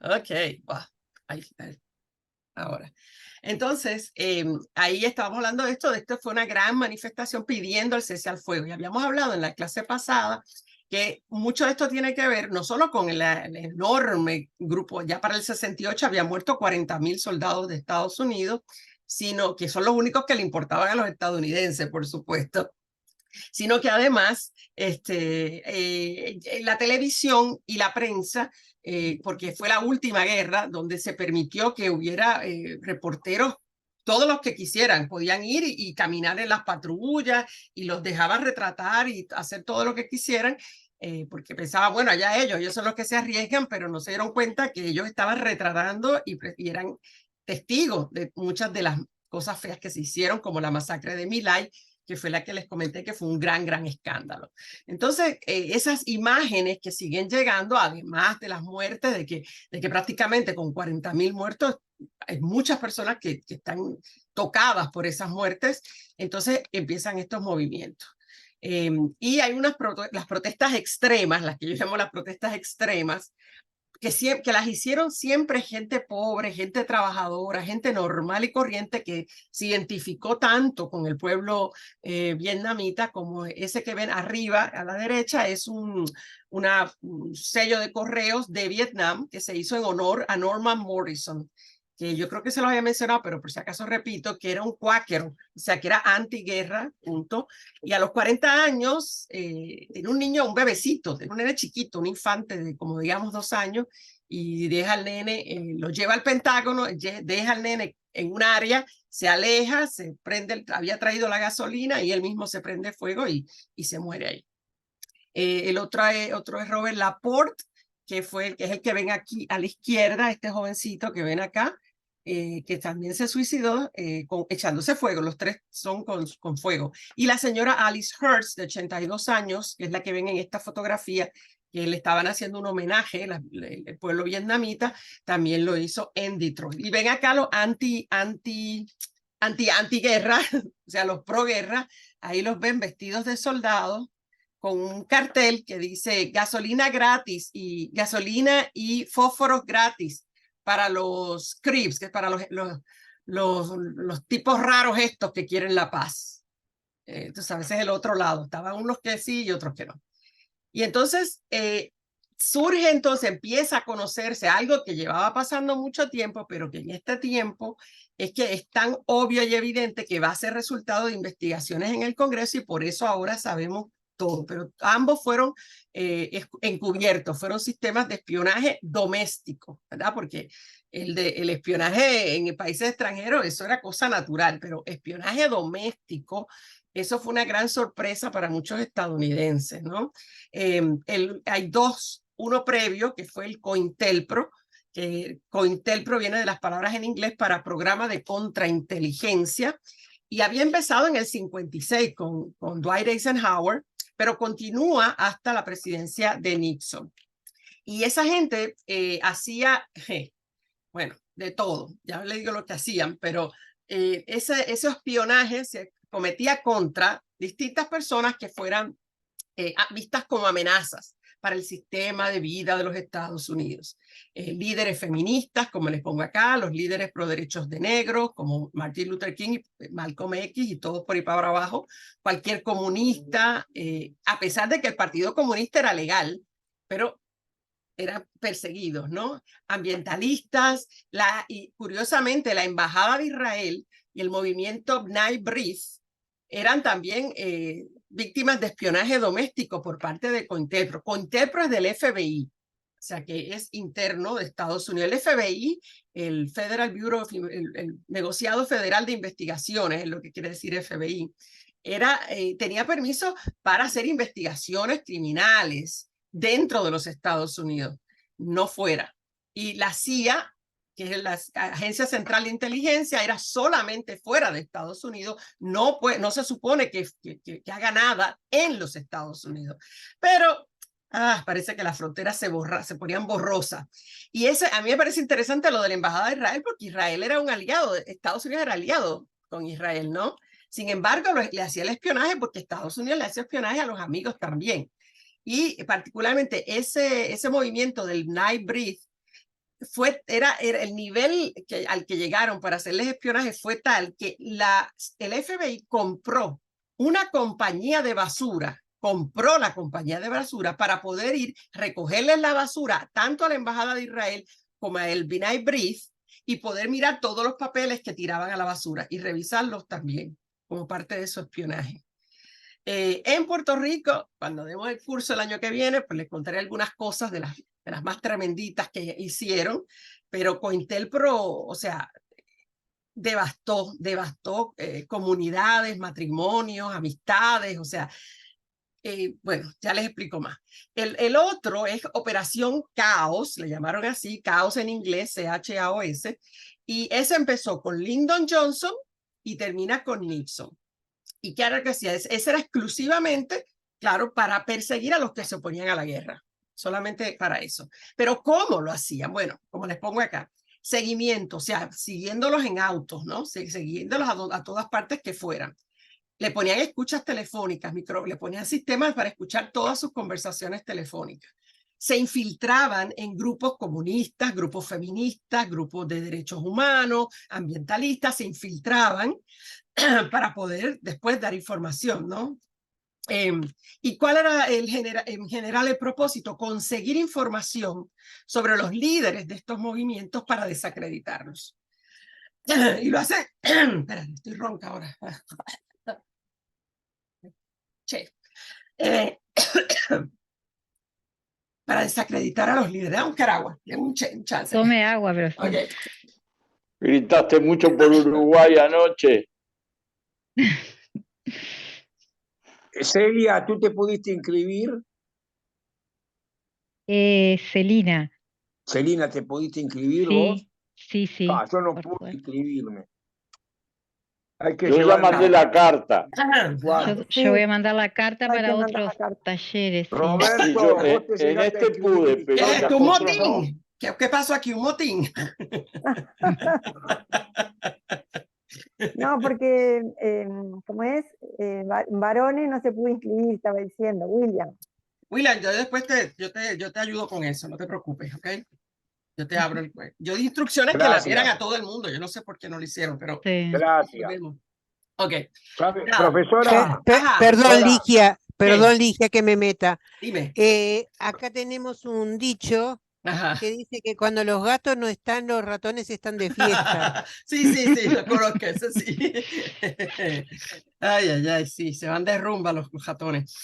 Ok, wow. Ahí, ahora. Entonces, ahí estábamos hablando de esto fue una gran manifestación pidiendo el cese al fuego. Y habíamos hablado en la clase pasada que mucho de esto tiene que ver no solo con el enorme grupo, ya para el 68 habían muerto 40.000 soldados de Estados Unidos, sino que son los únicos que le importaban a los estadounidenses, por supuesto, sino que además la televisión y la prensa, porque fue la última guerra donde se permitió que hubiera reporteros, todos los que quisieran, podían ir y caminar en las patrullas y los dejaban retratar y hacer todo lo que quisieran, porque pensaban, bueno, allá ellos son los que se arriesgan, pero no se dieron cuenta que ellos estaban retratando y eran testigos de muchas de las cosas feas que se hicieron, como la masacre de My Lai, que fue la que les comenté que fue un gran escándalo. Entonces, esas imágenes que siguen llegando, además de las muertes, de que prácticamente con 40.000 muertos, hay muchas personas que están tocadas por esas muertes, entonces empiezan estos movimientos. Y hay las protestas extremas, las que yo llamo las protestas extremas, que las hicieron siempre gente pobre, gente trabajadora, gente normal y corriente que se identificó tanto con el pueblo vietnamita, como ese que ven arriba a la derecha es un sello de correos de Vietnam que se hizo en honor a Norman Morrison, que yo creo que se los había mencionado, pero por si acaso repito, que era un cuáquero, o sea, que era antiguerra, punto. Y a los 40 años, tiene un niño, un bebecito, tiene un nene chiquito, un infante de como digamos 2 años, y deja al nene, lo lleva al Pentágono, deja al nene en un área, se aleja, se prende, había traído la gasolina y él mismo se prende fuego y se muere ahí. Otro es Robert Laporte, que es el que ven aquí a la izquierda, este jovencito que ven acá, que también se suicidó echándose fuego. Los tres son con fuego. Y la señora Alice Hurst, de 82 años, que es la que ven en esta fotografía, que le estaban haciendo un homenaje, el pueblo vietnamita, también lo hizo en Detroit. Y ven acá los antiguerra, o sea, los pro guerra, ahí los ven vestidos de soldados, con un cartel que dice gasolina gratis y gasolina y fósforos gratis para los Crips, que es para los tipos raros estos que quieren la paz. Tú sabes, es el otro lado. Estaban unos que sí y otros que no. Y entonces surge, entonces empieza a conocerse algo que llevaba pasando mucho tiempo, pero que en este tiempo es que es tan obvio y evidente que va a ser resultado de investigaciones en el Congreso y por eso ahora sabemos todo, pero ambos fueron encubiertos, fueron sistemas de espionaje doméstico, ¿verdad? Porque el espionaje en países extranjeros, eso era cosa natural, pero espionaje doméstico, eso fue una gran sorpresa para muchos estadounidenses, ¿no? Hay dos, uno previo, que fue el COINTELPRO, que COINTELPRO viene de las palabras en inglés para programa de contrainteligencia, y había empezado en el 56 con Dwight Eisenhower, pero continúa hasta la presidencia de Nixon. Y esa gente hacía, bueno, de todo, ya le digo lo que hacían, pero ese espionaje se cometía contra distintas personas que fueran vistas como amenazas para el sistema de vida de los Estados Unidos. Líderes feministas, como les pongo acá, los líderes pro derechos de negros, como Martin Luther King y Malcolm X y todos por ahí para abajo, cualquier comunista, a pesar de que el Partido Comunista era legal, pero eran perseguidos, ¿no? Ambientalistas, y curiosamente la Embajada de Israel y el movimiento B'nai B'rith eran también víctimas de espionaje doméstico por parte de COINTELPRO. COINTELPRO es del FBI, o sea que es interno de Estados Unidos. El FBI, el Federal Bureau of, el negociado federal de investigaciones, es lo que quiere decir FBI, tenía permiso para hacer investigaciones criminales dentro de los Estados Unidos, no fuera. Y la CIA, que es la Agencia Central de Inteligencia, era solamente fuera de Estados Unidos, no se supone que haga nada en los Estados Unidos. Pero parece que las fronteras se ponían borrosas. Y a mí me parece interesante lo de la Embajada de Israel, porque Israel era un aliado, Estados Unidos era aliado con Israel, ¿no? Sin embargo, le hacía el espionaje porque Estados Unidos le hacía espionaje a los amigos también. Y particularmente ese movimiento del B'nai B'rith era el nivel al que llegaron para hacerles espionaje fue tal que el FBI compró una compañía de basura, compró la compañía de basura para poder ir recogerles la basura tanto a la embajada de Israel como a el B'nai B'rith y poder mirar todos los papeles que tiraban a la basura y revisarlos también como parte de su espionaje. En Puerto Rico, cuando demos el curso el año que viene, pues les contaré algunas cosas de las más tremenditas que hicieron, pero COINTELPRO, o sea, devastó comunidades, matrimonios, amistades, o sea, bueno, ya les explico más. El otro es Operación Caos, le llamaron así, Caos en inglés, CHAOS, y ese empezó con Lyndon Johnson y termina con Nixon. ¿Y qué era lo que hacía? Ese era exclusivamente, claro, para perseguir a los que se oponían a la guerra, solamente para eso. Pero ¿cómo lo hacían? Bueno, como les pongo acá, seguimiento, o sea, siguiéndolos en autos, ¿no? Siguiéndolos a todas partes que fueran. Le ponían escuchas telefónicas, le ponían sistemas para escuchar todas sus conversaciones telefónicas. Se infiltraban en grupos comunistas, grupos feministas, grupos de derechos humanos, ambientalistas, se infiltraban para poder después dar información, ¿no? ¿Y cuál era en general el propósito? Conseguir información sobre los líderes de estos movimientos para desacreditarlos. Y lo hace, espera, estoy ronca ahora. Che. Para desacreditar a los líderes. Un caragua, un chance. Tome agua, pero sí. Okay. Gritaste mucho por Uruguay anoche. Celia, ¿tú te pudiste inscribir? Celina. Celina, ¿te pudiste inscribir vos? Sí. Yo no pude inscribirme. Hay que Yo ya mandé la carta. Yo voy a mandar la carta para otros talleres. Roberto, Sí, yo, vos te en llegaste a este pude, inscribir. pero ¿Qué? ¿Un motín? ¿Qué pasó aquí? ¿Un motín? No, porque como es, varones no se pudo inscribir, estaba diciendo, William. William, yo después yo te ayudo con eso, no te preocupes, ¿ok? Yo te abro el juego. Yo di instrucciones que la dieran a todo el mundo. Yo no sé por qué no lo hicieron, pero gracias. Ok. Profesora. Perdón, Ligia, que me meta. Dime. Acá tenemos un dicho que dice que cuando los gatos no están, los ratones están de fiesta. Sí, lo conozco, eso sí. Ay, sí, se van de rumba los ratones.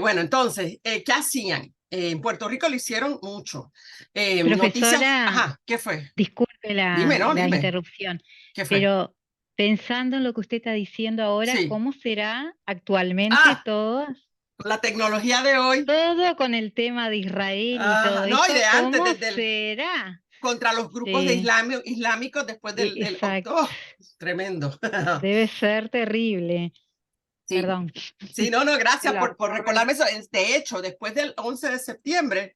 Bueno, entonces, ¿qué hacían? En Puerto Rico lo hicieron mucho. Profesora, ¿qué fue? Disculpe la interrupción, ¿Qué fue? pero pensando en lo que usted está diciendo ahora, ¿cómo será actualmente todo? Con la tecnología de hoy. Todo con el tema de Israel y todo eso. Y de antes, ¿Cómo será? Contra los grupos de islámicos después del tremendo. Debe ser terrible. Sí. Perdón. Sí, no, gracias por recordarme eso. De hecho, después del 11 de septiembre,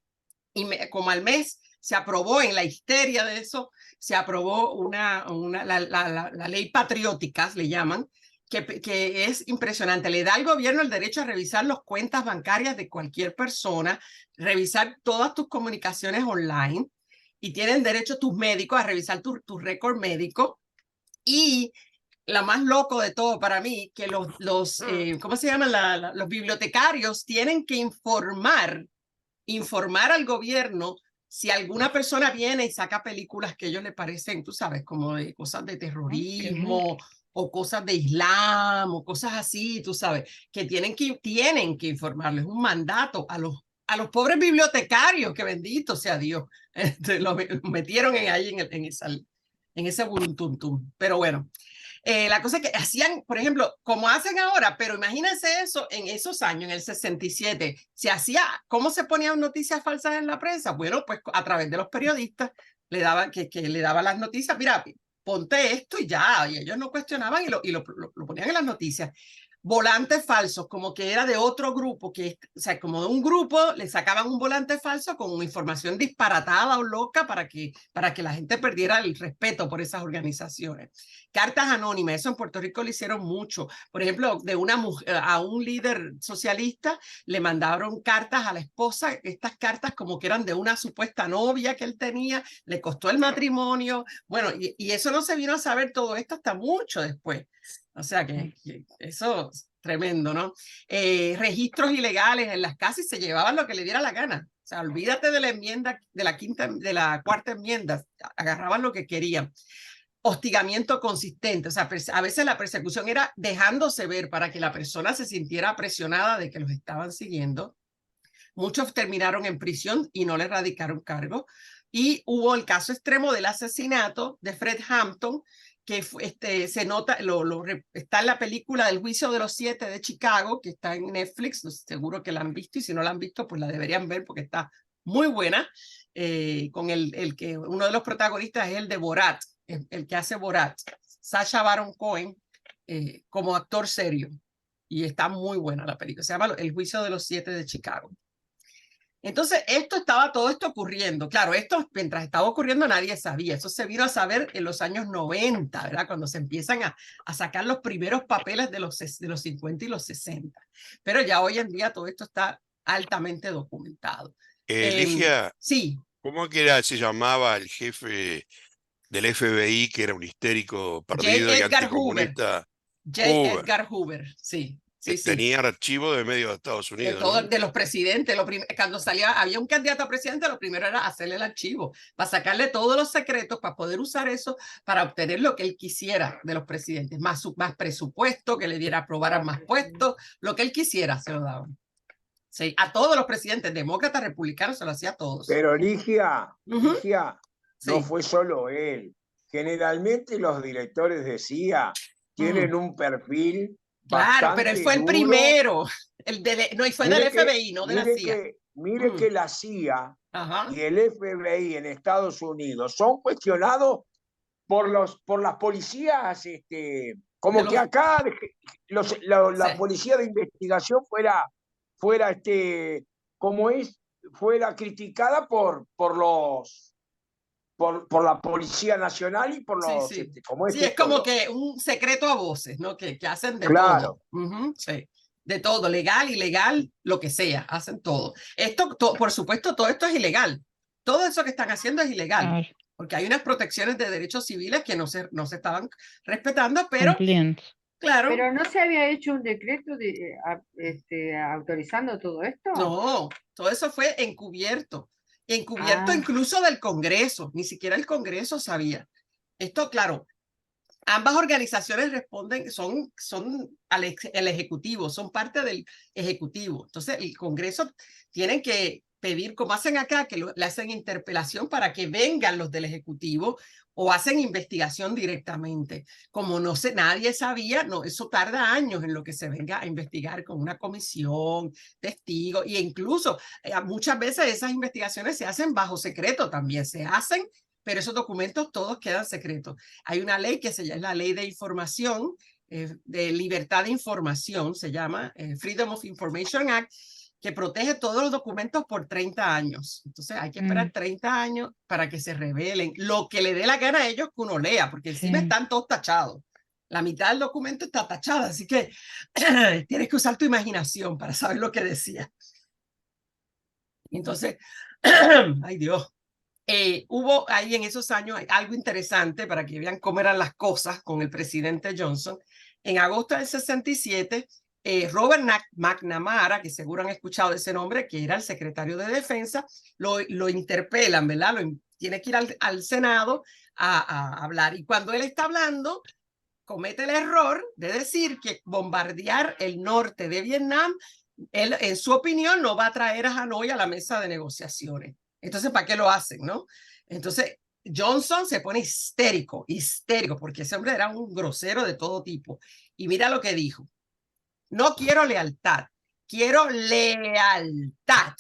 como al mes, se aprobó en la histeria de eso, se aprobó la ley patriótica, le llaman, que es impresionante. Le da al gobierno el derecho a revisar las cuentas bancarias de cualquier persona, revisar todas tus comunicaciones online, y tienen derecho tus médicos a revisar tu récord médico. Y lo más loco de todo para mí, que ¿cómo se llaman? Los bibliotecarios tienen que informar al gobierno si alguna persona viene y saca películas que a ellos les parecen, tú sabes, como de cosas de terrorismo o cosas de Islam o cosas así, tú sabes, que tienen que informarles, un mandato a los pobres bibliotecarios, que bendito sea Dios, lo metieron ahí en ese buruntuntum. Pero bueno, la cosa es que hacían, por ejemplo, como hacen ahora, pero imagínense eso en esos años, en el 67, se hacía, ¿cómo se ponían noticias falsas en la prensa? Bueno, pues a través de los periodistas le daban las noticias, mira, ponte esto y ya, y ellos no cuestionaban y lo ponían en las noticias. volantes falsos, como que era de otro grupo, o sea, como de un grupo, le sacaban un volante falso con información disparatada o loca para que la gente perdiera el respeto por esas organizaciones. Cartas anónimas, eso en Puerto Rico lo hicieron mucho. Por ejemplo, de una mujer, a un líder socialista le mandaron cartas a la esposa, estas cartas como que eran de una supuesta novia que él tenía, le costó el matrimonio, bueno, y eso no se vino a saber todo esto hasta mucho después. O sea que eso es tremendo, ¿no? Registros ilegales en las casas y se llevaban lo que le diera la gana. O sea, olvídate de la enmienda, de la cuarta enmienda, agarraban lo que querían. Hostigamiento consistente, o sea, a veces la persecución era dejándose ver para que la persona se sintiera presionada de que los estaban siguiendo. Muchos terminaron en prisión y no le radicaron cargo. Y hubo el caso extremo del asesinato de Fred Hampton, que se nota, está en la película del Juicio de los 7 de Chicago, que está en Netflix, seguro que la han visto, y si no la han visto, pues la deberían ver porque está muy buena, con que uno de los protagonistas es el de Borat, el que hace Borat, Sacha Baron Cohen, como actor serio, y está muy buena la película, se llama El Juicio de los 7 de Chicago. Entonces, todo esto ocurriendo. Claro, esto mientras estaba ocurriendo nadie sabía. Eso se vino a saber en los años 90, ¿verdad? Cuando se empiezan a sacar los primeros papeles de los 50 y los 60. Pero ya hoy en día todo esto está altamente documentado. Ligia, sí. ¿Cómo que se llamaba el jefe del FBI, que era un histérico perdido y anticomunista? J. Edgar Hoover, sí. Sí, tenía archivo de medio de Estados Unidos. De los presidentes. Cuando había un candidato a presidente, lo primero era hacerle el archivo, para sacarle todos los secretos, para poder usar eso, para obtener lo que él quisiera de los presidentes. Más presupuesto, que le diera, aprobaran más puestos, lo que él quisiera se lo daban. Sí, a todos los presidentes, demócratas, republicanos, se lo hacía a todos. Pero Ligia, no fue solo él. Generalmente los directores de CIA tienen un perfil. Claro, pero él fue el primero. No, y fue del FBI, no de la CIA. Mire que la CIA y el FBI en Estados Unidos son cuestionados por las policías, como que acá la policía de investigación fuera criticada por la Policía Nacional y por los... Sí, es como que un secreto a voces, ¿no? Que hacen de todo. Sí. De todo, legal, ilegal, lo que sea, hacen todo. Por supuesto, todo esto es ilegal. Todo eso que están haciendo es ilegal. Porque hay unas protecciones de derechos civiles que no se estaban respetando, pero... Claro. ¿Pero no se había hecho un decreto autorizando todo esto? No, todo eso fue encubierto. Encubierto incluso del Congreso, ni siquiera el Congreso sabía. Esto, claro, ambas organizaciones son el Ejecutivo, son parte del Ejecutivo. Entonces, el Congreso tienen que pedir, como hacen acá, que le hacen interpelación para que vengan los del Ejecutivo o hacen investigación directamente. Como nadie sabía, eso tarda años en lo que se venga a investigar con una comisión, testigos, e incluso muchas veces esas investigaciones se hacen bajo secreto también, se hacen, pero esos documentos todos quedan secretos. Hay una ley que es la Ley de Información, de Libertad de Información, se llama Freedom of Information Act, que protege todos los documentos por 30 años. Entonces hay que esperar 30 años para que se revelen lo que le dé la gana a ellos que uno lea, porque encima están todos tachados. La mitad del documento está tachada, así que tienes que usar tu imaginación para saber lo que decía. Entonces, ay Dios, hubo ahí en esos años algo interesante para que vean cómo eran las cosas con el presidente Johnson. En agosto del 67, Robert McNamara, que seguro han escuchado ese nombre, que era el secretario de Defensa, lo interpelan, ¿verdad? Tiene que ir al Senado a hablar. Y cuando él está hablando, comete el error de decir que bombardear el norte de Vietnam, él, en su opinión, no va a traer a Hanoi a la mesa de negociaciones. Entonces, ¿para qué lo hacen, no? Entonces, Johnson se pone histérico, porque ese hombre era un grosero de todo tipo. Y mira lo que dijo. No quiero lealtad, quiero lealtad.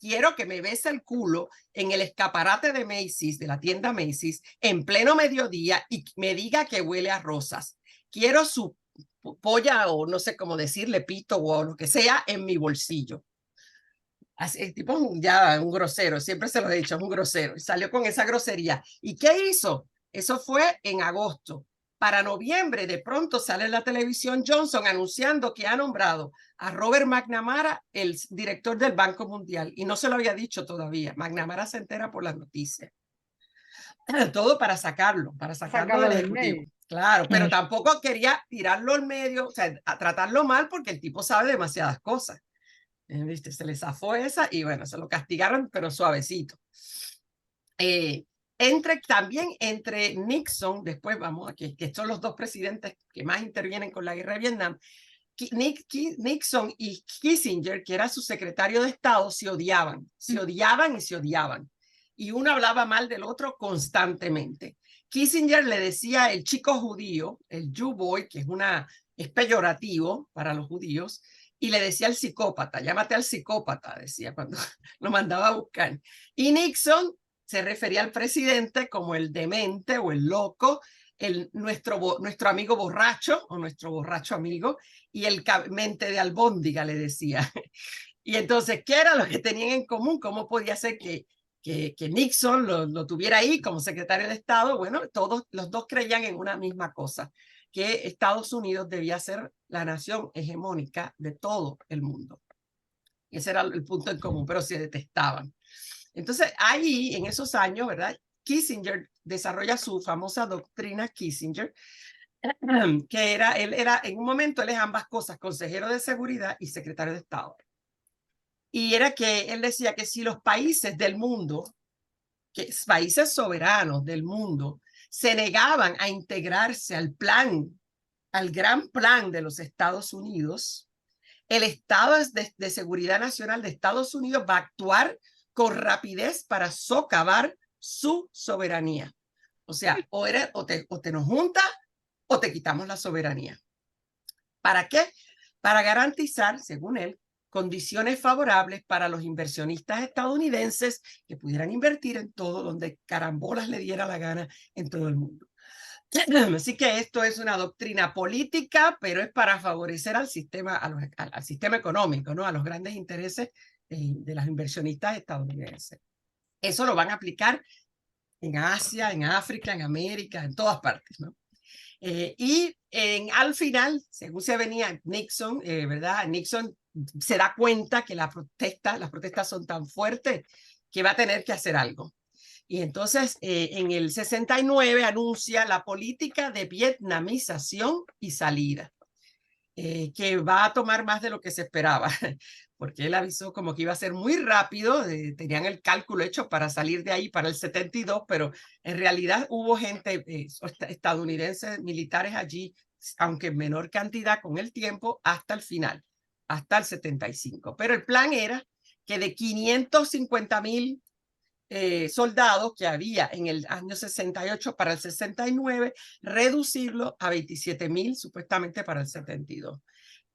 Quiero que me bese el culo en el escaparate de Macy's, de la tienda Macy's, en pleno mediodía y me diga que huele a rosas. Quiero su polla o no sé cómo decirle, pito o lo que sea en mi bolsillo. Así, el tipo ya un grosero, siempre se lo he dicho, es un grosero. Y salió con esa grosería. ¿Y qué hizo? Eso fue en agosto. Para noviembre, de pronto sale en la televisión Johnson anunciando que ha nombrado a Robert McNamara el director del Banco Mundial. Y no se lo había dicho todavía. McNamara se entera por las noticias. Todo para sacarlo del Ejecutivo. Claro, pero tampoco quería tirarlo al medio, o sea, a tratarlo mal porque el tipo sabe demasiadas cosas. ¿Viste? Se le zafó esa y bueno, se lo castigaron, pero suavecito. También entre Nixon, después vamos a que son los dos presidentes que más intervienen con la guerra de Vietnam, Nixon y Kissinger, que era su secretario de Estado, se odiaban. Y uno hablaba mal del otro constantemente. Kissinger le decía el chico judío, el Jew boy, que es peyorativo para los judíos, y le decía al psicópata, llámate al psicópata, decía cuando lo mandaba a buscar. Y Nixon se refería al presidente como el demente o el loco, nuestro amigo borracho o nuestro borracho amigo, y el mente de albóndiga le decía. Y entonces, ¿qué era lo que tenían en común? ¿Cómo podía ser que Nixon lo tuviera ahí como secretario de Estado? Bueno, los dos creían en una misma cosa, que Estados Unidos debía ser la nación hegemónica de todo el mundo. Ese era el punto en común, pero se detestaban. Entonces, ahí, en esos años, ¿verdad? Kissinger desarrolla su famosa doctrina Kissinger, que en un momento él es ambas cosas, consejero de seguridad y secretario de Estado. Y era que él decía que si los países del mundo, países soberanos del mundo, se negaban a integrarse al gran plan de los Estados Unidos, el Estado de Seguridad Nacional de Estados Unidos va a actuar con rapidez para socavar su soberanía. O sea, o te nos juntas o te quitamos la soberanía. ¿Para qué? Para garantizar, según él, condiciones favorables para los inversionistas estadounidenses que pudieran invertir en todo donde carambolas le diera la gana en todo el mundo. Así que esto es una doctrina política, pero es para favorecer al sistema, al sistema económico, ¿no? A los grandes intereses de los inversionistas estadounidenses. Eso lo van a aplicar en Asia, en África, en América, en todas partes, ¿no? Al final, según se venía Nixon, ¿verdad? Nixon se da cuenta que las protestas son tan fuertes que va a tener que hacer algo. Y entonces en el 69 anuncia la política de vietnamización y salida, que va a tomar más de lo que se esperaba, porque él avisó como que iba a ser muy rápido, tenían el cálculo hecho para salir de ahí para el 72, pero en realidad hubo gente estadounidense, militares allí, aunque en menor cantidad con el tiempo, hasta el final, hasta el 75. Pero el plan era que de 550,000 soldados que había en el año 68 para el 69, reducirlo a 27,000 supuestamente para el 72.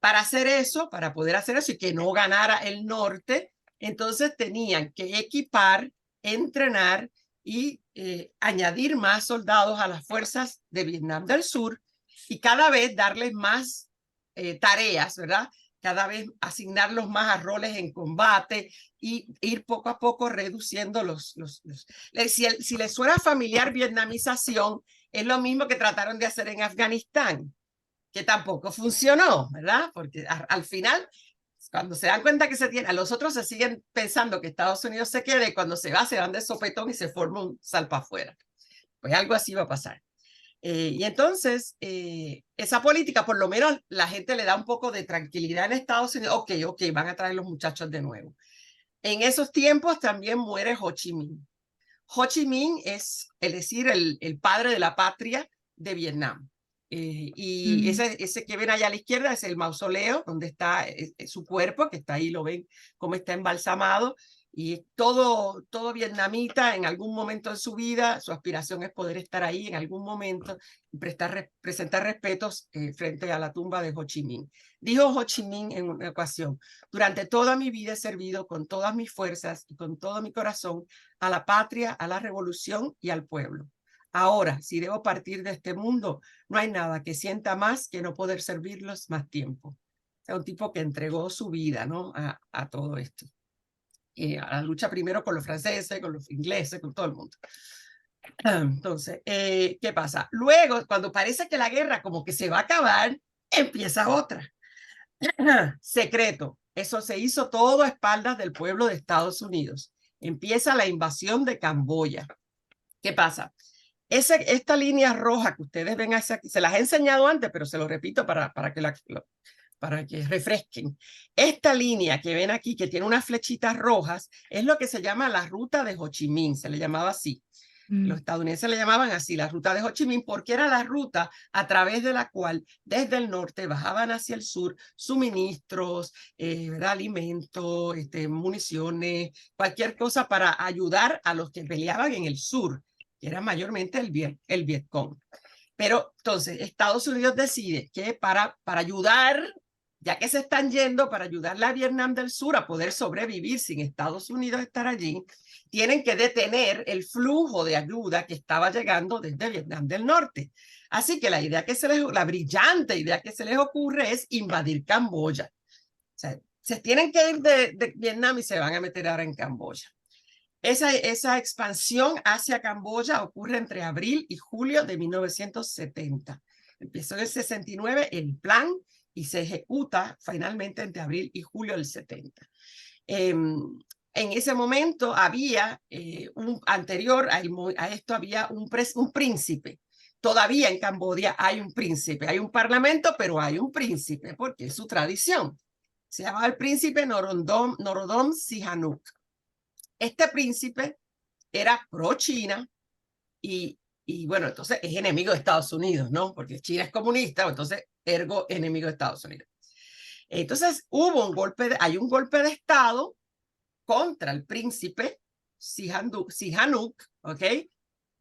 Para hacer eso, para poder hacer eso y que no ganara el norte, entonces tenían que equipar, entrenar y añadir más soldados a las fuerzas de Vietnam del Sur y cada vez darles más tareas, ¿verdad? Cada vez asignarlos más a roles en combate y ir poco a poco reduciendo si les suena familiar vietnamización, es lo mismo que trataron de hacer en Afganistán, que tampoco funcionó, ¿verdad? Porque al final, cuando se dan cuenta que a los otros se siguen pensando que Estados Unidos se quede y cuando se van de sopetón y se forma un salpa afuera. Pues algo así va a pasar. Y entonces, esa política, por lo menos la gente le da un poco de tranquilidad en Estados Unidos. Ok, van a traer los muchachos de nuevo. En esos tiempos también muere Ho Chi Minh. Ho Chi Minh es decir, el padre de la patria de Vietnam. Ese que ven allá a la izquierda es el mausoleo donde está su cuerpo, que está ahí, lo ven como está embalsamado. Y todo vietnamita en algún momento de su vida, su aspiración es poder estar ahí en algún momento y presentar respetos frente a la tumba de Ho Chi Minh. Dijo Ho Chi Minh en una ocasión: durante toda mi vida he servido con todas mis fuerzas y con todo mi corazón a la patria, a la revolución y al pueblo. Ahora, si debo partir de este mundo, no hay nada que sienta más que no poder servirlos más tiempo. O sea, un tipo que entregó su vida, ¿no? a todo esto. A la lucha primero con los franceses, con los ingleses, con todo el mundo. Entonces, ¿qué pasa? Luego, cuando parece que la guerra como que se va a acabar, empieza otra. Secreto. Eso se hizo todo a espaldas del pueblo de Estados Unidos. Empieza la invasión de Camboya. ¿Qué pasa? Esta línea roja que ustedes ven aquí, se las he enseñado antes, pero se lo repito para que refresquen. Esta línea que ven aquí, que tiene unas flechitas rojas, es lo que se llama la ruta de Ho Chi Minh, se le llamaba así. Los estadounidenses le llamaban así, la ruta de Ho Chi Minh, porque era la ruta a través de la cual desde el norte bajaban hacia el sur suministros, alimentos, municiones, cualquier cosa para ayudar a los que peleaban en el sur, que era mayormente el Vietcong. Pero entonces Estados Unidos decide que para ayudar, ya que se están yendo, para ayudarle a Vietnam del Sur a poder sobrevivir sin Estados Unidos estar allí, tienen que detener el flujo de ayuda que estaba llegando desde Vietnam del Norte. Así que la brillante idea que se les ocurre es invadir Camboya. O sea, se tienen que ir de Vietnam y se van a meter ahora en Camboya. Esa expansión hacia Camboya ocurre entre abril y julio de 1970. Empezó en el 69 el plan y se ejecuta finalmente entre abril y julio del 70. En ese momento había, anterior a esto había un príncipe. Todavía en Camboya hay un príncipe, hay un parlamento, pero hay un príncipe, porque es su tradición. Se llamaba el príncipe Norodom Sihanouk. Este príncipe era pro-China y bueno, entonces es enemigo de Estados Unidos, ¿no? Porque China es comunista, entonces ergo enemigo de Estados Unidos. Entonces hay un golpe de Estado contra el príncipe Sihanouk, ¿ok?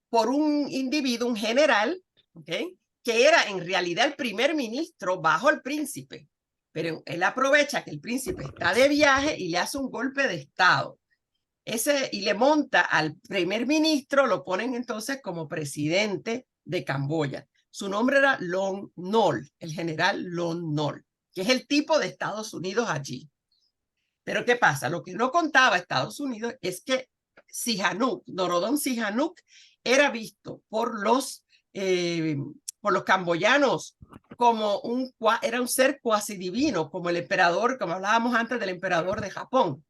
Por un individuo, un general, ¿ok? Que era en realidad el primer ministro bajo el príncipe. Pero él aprovecha que el príncipe está de viaje y le hace un golpe de Estado. Y le monta al primer ministro, lo ponen entonces como presidente de Camboya. Su nombre era Lon Nol, el general Lon Nol, que es el tipo de Estados Unidos allí. Pero ¿qué pasa? Lo que no contaba Estados Unidos es que Norodom Sihanouk, era visto por los camboyanos como era un ser cuasi divino, como el emperador, como hablábamos antes del emperador de Japón.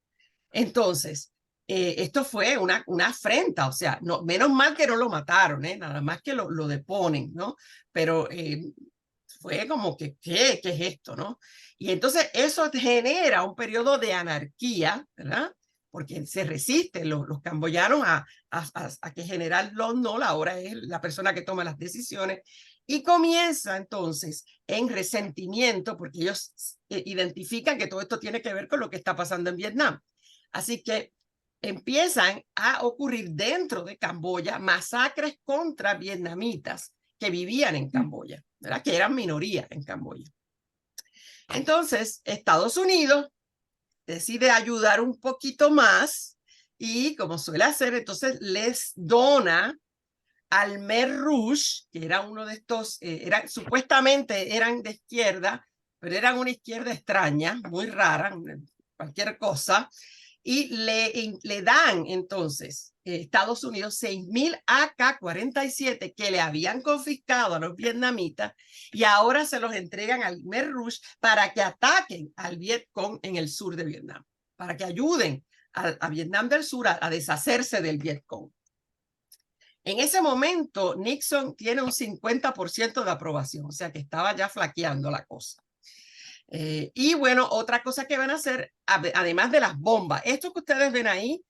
Entonces, esto fue una afrenta, o sea, menos mal que no lo mataron, nada más que lo deponen, ¿no? Pero fue como que, ¿qué es esto, no? Y entonces eso genera un periodo de anarquía, ¿verdad? Porque se resisten los camboyanos a que General Lon Nol ahora es la persona que toma las decisiones, y comienza entonces en resentimiento, porque ellos identifican que todo esto tiene que ver con lo que está pasando en Vietnam. Así que empiezan a ocurrir dentro de Camboya masacres contra vietnamitas que vivían en Camboya, ¿verdad? Que eran minoría en Camboya. Entonces, Estados Unidos decide ayudar un poquito más y, como suele hacer, entonces les dona al Khmer Rouge, que era uno de estos, supuestamente eran de izquierda, pero eran una izquierda extraña, muy rara, cualquier cosa, y le dan entonces Estados Unidos 6.000 AK-47 que le habían confiscado a los vietnamitas y ahora se los entregan al Khmer Rouge para que ataquen al Vietcong en el sur de Vietnam, para que ayuden a Vietnam del Sur a deshacerse del Vietcong. En ese momento Nixon tiene un 50% de aprobación, o sea que estaba ya flaqueando la cosa. Y bueno, otra cosa que van a hacer, además de las bombas, esto que ustedes ven ahí,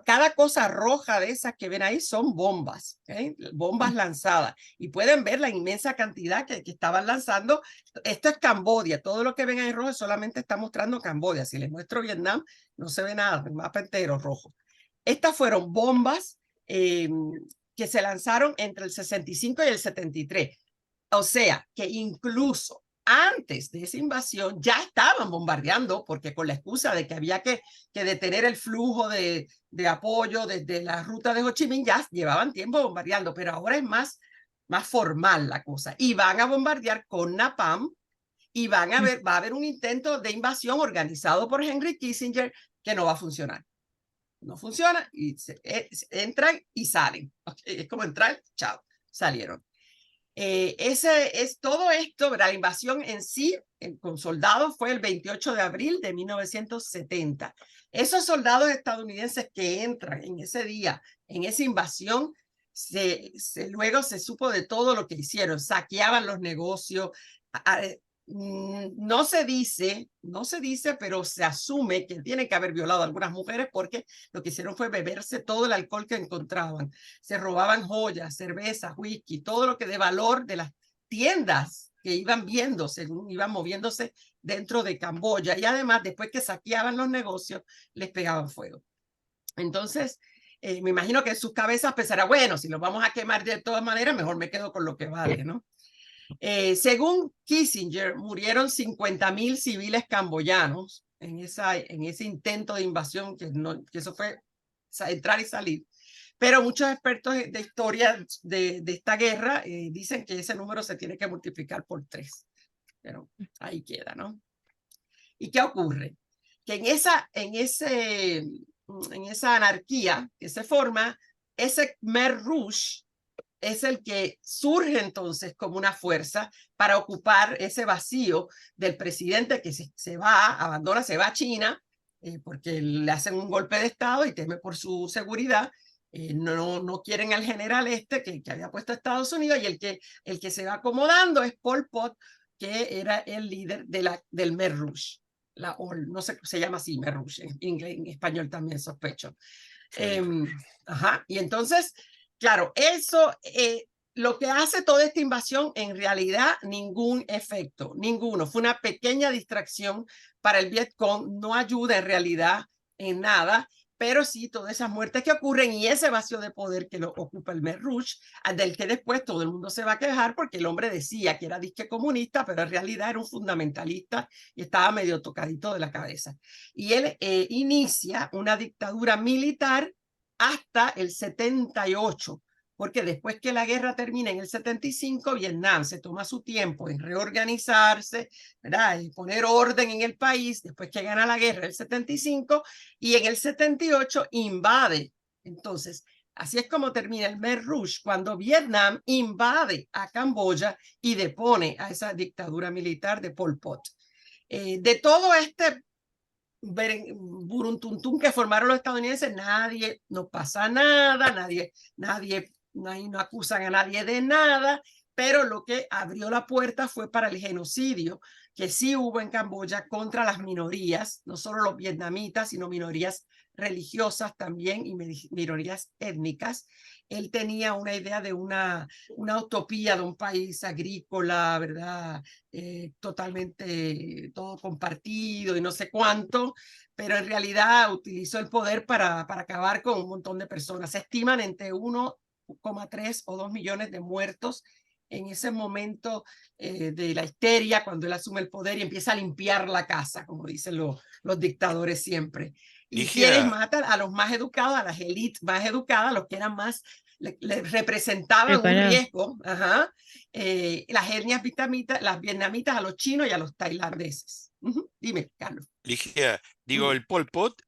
cada cosa roja de esas que ven ahí son bombas, ¿okay? Bombas lanzadas. Y pueden ver la inmensa cantidad que estaban lanzando. Esto es Camboya, todo lo que ven ahí rojo solamente está mostrando Camboya. Si les muestro Vietnam, no se ve nada, el mapa entero rojo. Estas fueron bombas que se lanzaron entre el 65 y el 73. O sea, que incluso antes de esa invasión ya estaban bombardeando, porque con la excusa de que había que detener el flujo de apoyo desde la ruta de Ho Chi Minh, ya llevaban tiempo bombardeando, pero ahora es más formal la cosa. Y van a bombardear con napalm, y va a haber un intento de invasión organizado por Henry Kissinger que no va a funcionar. No funciona y entran y salen. Okay, es como entrar, chao, salieron. Todo esto, la invasión en sí, con soldados, fue el 28 de abril de 1970. Esos soldados estadounidenses que entran en ese día, en esa invasión, luego se supo de todo lo que hicieron. Saqueaban los negocios. No se dice, pero se asume que tienen que haber violado a algunas mujeres, porque lo que hicieron fue beberse todo el alcohol que encontraban. Se robaban joyas, cervezas, whisky, todo lo que de valor de las tiendas que iban viendo, según iban moviéndose dentro de Camboya. Y además, después que saqueaban los negocios, les pegaban fuego. Entonces, me imagino que en sus cabezas pensará, bueno, si los vamos a quemar de todas maneras, mejor me quedo con lo que vale, ¿no? Según Kissinger, murieron 50.000 civiles camboyanos en ese intento de invasión, que eso fue entrar y salir. Pero muchos expertos de historia de esta guerra dicen que ese número se tiene que multiplicar por 3. Pero ahí queda, ¿no? ¿Y qué ocurre? Que en esa anarquía que se forma, ese Khmer Rouge es el que surge entonces como una fuerza para ocupar ese vacío del presidente que se va a China, porque le hacen un golpe de estado y teme por su seguridad. No quieren al general que había puesto a Estados Unidos, y el que se va acomodando es Pol Pot, que era el líder del Khmer Rouge. No sé, se llama así, Khmer Rouge, en español también sospecho. Y entonces, claro, eso, lo que hace toda esta invasión, en realidad, ningún efecto, ninguno. Fue una pequeña distracción para el Vietcong, no ayuda en realidad en nada, pero sí todas esas muertes que ocurren y ese vacío de poder que lo ocupa el Khmer Rouge, del que después todo el mundo se va a quejar, porque el hombre decía que era disque comunista, pero en realidad era un fundamentalista y estaba medio tocadito de la cabeza. Y él inicia una dictadura militar hasta el 78, porque después que la guerra termina en el 75, Vietnam se toma su tiempo en reorganizarse, ¿verdad? Y poner orden en el país, después que gana la guerra el 75, y en el 78 invade. Entonces, así es como termina el Khmer Rouge, cuando Vietnam invade a Camboya y depone a esa dictadura militar de Pol Pot. De todo este buruntuntún que formaron los estadounidenses, no pasa nada, no acusan a nadie de nada, pero lo que abrió la puerta fue para el genocidio que sí hubo en Camboya contra las minorías, no solo los vietnamitas, sino minorías religiosas también y minorías étnicas. Él tenía una idea de una utopía de un país agrícola, ¿verdad? Totalmente todo compartido y no sé cuánto, pero en realidad utilizó el poder para acabar con un montón de personas. Se estiman entre 1,3 o 2 millones de muertos en ese momento de la histeria, cuando él asume el poder y empieza a limpiar la casa, como dicen los dictadores siempre. Y quienes matan a los más educados, a las élites más educadas, los que eran más, le representaban un riesgo. Las etnias vietnamitas, las vietnamitas, a los chinos y a los tailandeses. Dime, Carlos. Ligia, digo, el Pol Pot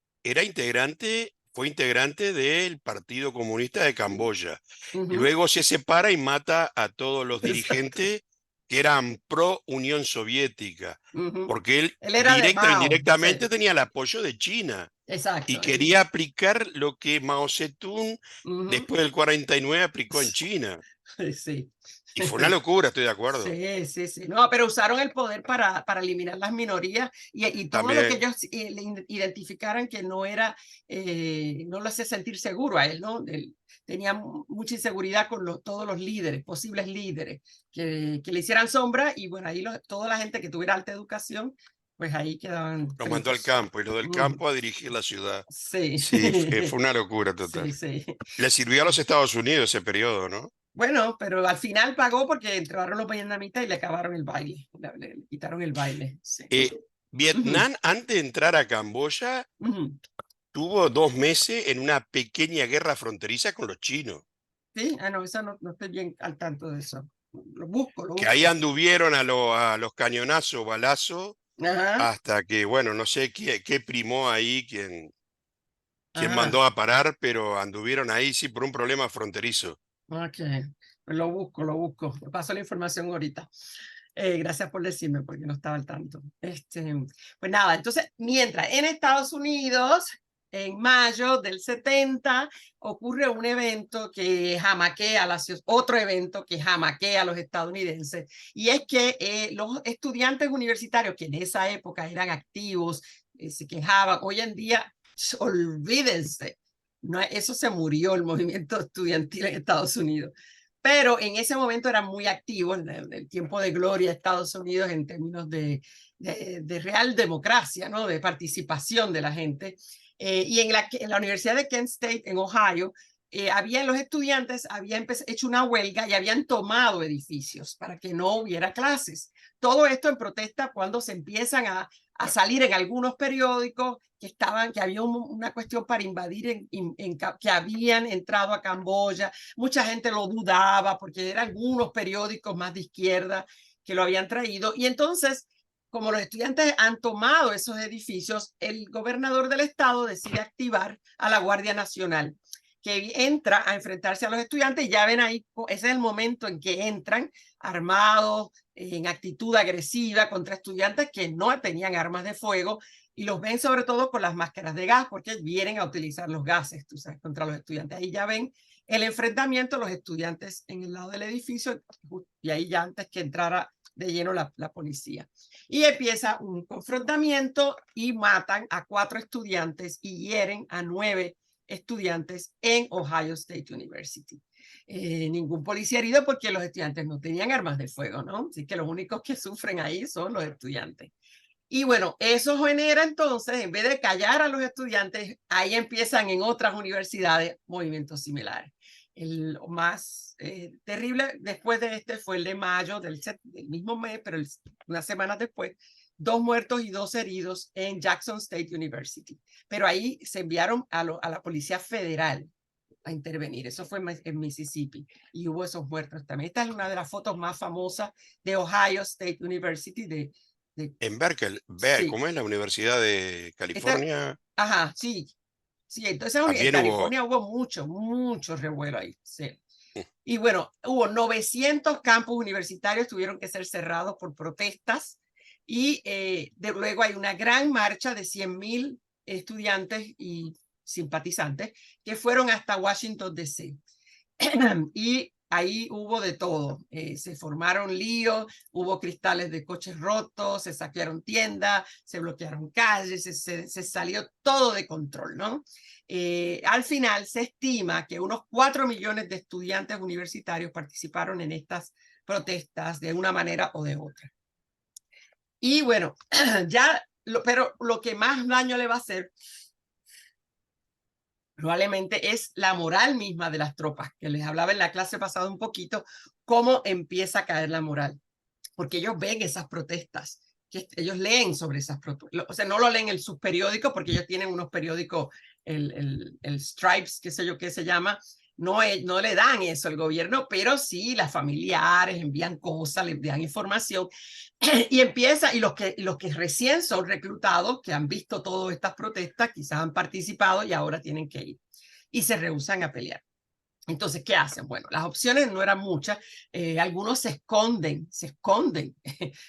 fue integrante del Partido Comunista de Camboya. Luego se separa y mata a todos los dirigentes que eran pro Unión Soviética, porque él directa o indirectamente tenía el apoyo de China. Exacto. Y quería aplicar lo que Mao Zedong después del 49 aplicó en China. Sí. Y fue una locura, estoy de acuerdo. Sí. No, pero usaron el poder para eliminar las minorías y todo lo que ellos identificaran que no lo hacía sentir seguro a él, ¿no? Él tenía mucha inseguridad con todos los líderes, posibles líderes, que le hicieran sombra, y bueno, ahí toda la gente que tuviera alta educación, pues ahí quedaban. Lo mandó al campo, y lo del campo a dirigir la ciudad. Sí. Sí, fue una locura total. Sí. Le sirvió a los Estados Unidos ese periodo, ¿no? Bueno, pero al final pagó porque entraron los vietnamitas y le acabaron el baile, le quitaron el baile. Sí. Vietnam, antes de entrar a Camboya, tuvo 2 meses en una pequeña guerra fronteriza con los chinos. Sí, no, eso no estoy bien al tanto de eso. Lo busco. Que ahí anduvieron a los cañonazos, balazos, hasta que, bueno, no sé qué primó ahí, quién mandó a parar, pero anduvieron ahí, sí, por un problema fronterizo. Ok, pues lo busco. Me paso la información ahorita. Gracias por decirme, porque no estaba al tanto. Pues nada, entonces, mientras en Estados Unidos, en mayo del 70, ocurre un evento que jamaquea otro evento que jamaquea a los estadounidenses, y es que los estudiantes universitarios, que en esa época eran activos, se quejaban, hoy en día, olvídense, no, eso se murió, el movimiento estudiantil en Estados Unidos. Pero en ese momento era muy activo, en el tiempo de gloria de Estados Unidos en términos de real democracia, ¿no? De participación de la gente. Y en la Universidad de Kent State, en Ohio, los estudiantes habían hecho una huelga y habían tomado edificios para que no hubiera clases. Todo esto en protesta cuando se empiezan a salir en algunos periódicos que había una cuestión para invadir, que habían entrado a Camboya. Mucha gente lo dudaba porque eran algunos periódicos más de izquierda que lo habían traído. Y entonces, como los estudiantes han tomado esos edificios, el gobernador del estado decide activar a la Guardia Nacional, que entra a enfrentarse a los estudiantes. Y ya ven ahí, ese es el momento en que entran armados, en actitud agresiva contra estudiantes que no tenían armas de fuego, y los ven sobre todo con las máscaras de gas, porque vienen a utilizar los gases, tú sabes, contra los estudiantes. Ahí ya ven el enfrentamiento, los estudiantes en el lado del edificio, y ahí ya antes que entrara de lleno la policía. Y empieza un confrontamiento y matan a 4 estudiantes y hieren a 9 estudiantes en Ohio State University. Ningún policía herido porque los estudiantes no tenían armas de fuego, ¿no? Así que los únicos que sufren ahí son los estudiantes. Y bueno, eso genera entonces, en vez de callar a los estudiantes, ahí empiezan en otras universidades movimientos similares. El más terrible después de este fue el de mayo del mismo mes, pero unas semanas después, 2 muertos y 2 heridos en Jackson State University. Pero ahí se enviaron a la Policía Federal a intervenir. Eso fue en Mississippi y hubo esos muertos también. Esta es una de las fotos más famosas de Ohio State University. En Berkeley, sí. ¿Cómo es la Universidad de California? Sí. Entonces en California hubo mucho revuelo ahí. Sí. Y bueno, hubo 900 campus universitarios tuvieron que ser cerrados por protestas, y luego hay una gran marcha de 100,000 estudiantes y simpatizantes que fueron hasta Washington, D.C. y ahí hubo de todo. Se formaron líos, hubo cristales de coches rotos, se saquearon tiendas, se bloquearon calles, se salió todo de control, ¿no? Al final se estima que unos 4 millones de estudiantes universitarios participaron en estas protestas de una manera o de otra. Y bueno, pero lo que más daño le va a hacer probablemente es la moral misma de las tropas, que les hablaba en la clase pasada un poquito, cómo empieza a caer la moral, porque ellos ven esas protestas, que ellos leen sobre esas protestas, o sea, no lo leen en sus periódicos, porque ellos tienen unos periódicos, el Stripes, qué sé yo qué se llama, no le dan eso al gobierno, pero sí las familiares envían cosas, les dan información, y empieza, y los que recién son reclutados, que han visto todas estas protestas, quizás han participado y ahora tienen que ir, y se rehúsan a pelear. Entonces, ¿qué hacen? Bueno, las opciones no eran muchas. Algunos se esconden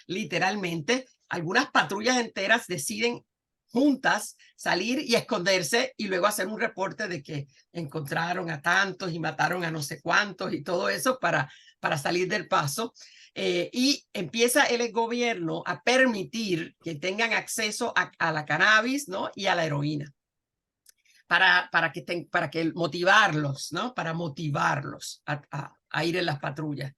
literalmente. Algunas patrullas enteras deciden juntas salir y esconderse y luego hacer un reporte de que encontraron a tantos y mataron a no sé cuántos y todo eso para salir del paso. Y empieza el gobierno a permitir que tengan acceso a la cannabis, ¿no? Y a la heroína. Para que motivarlos, ¿no? Para motivarlos a ir en las patrullas.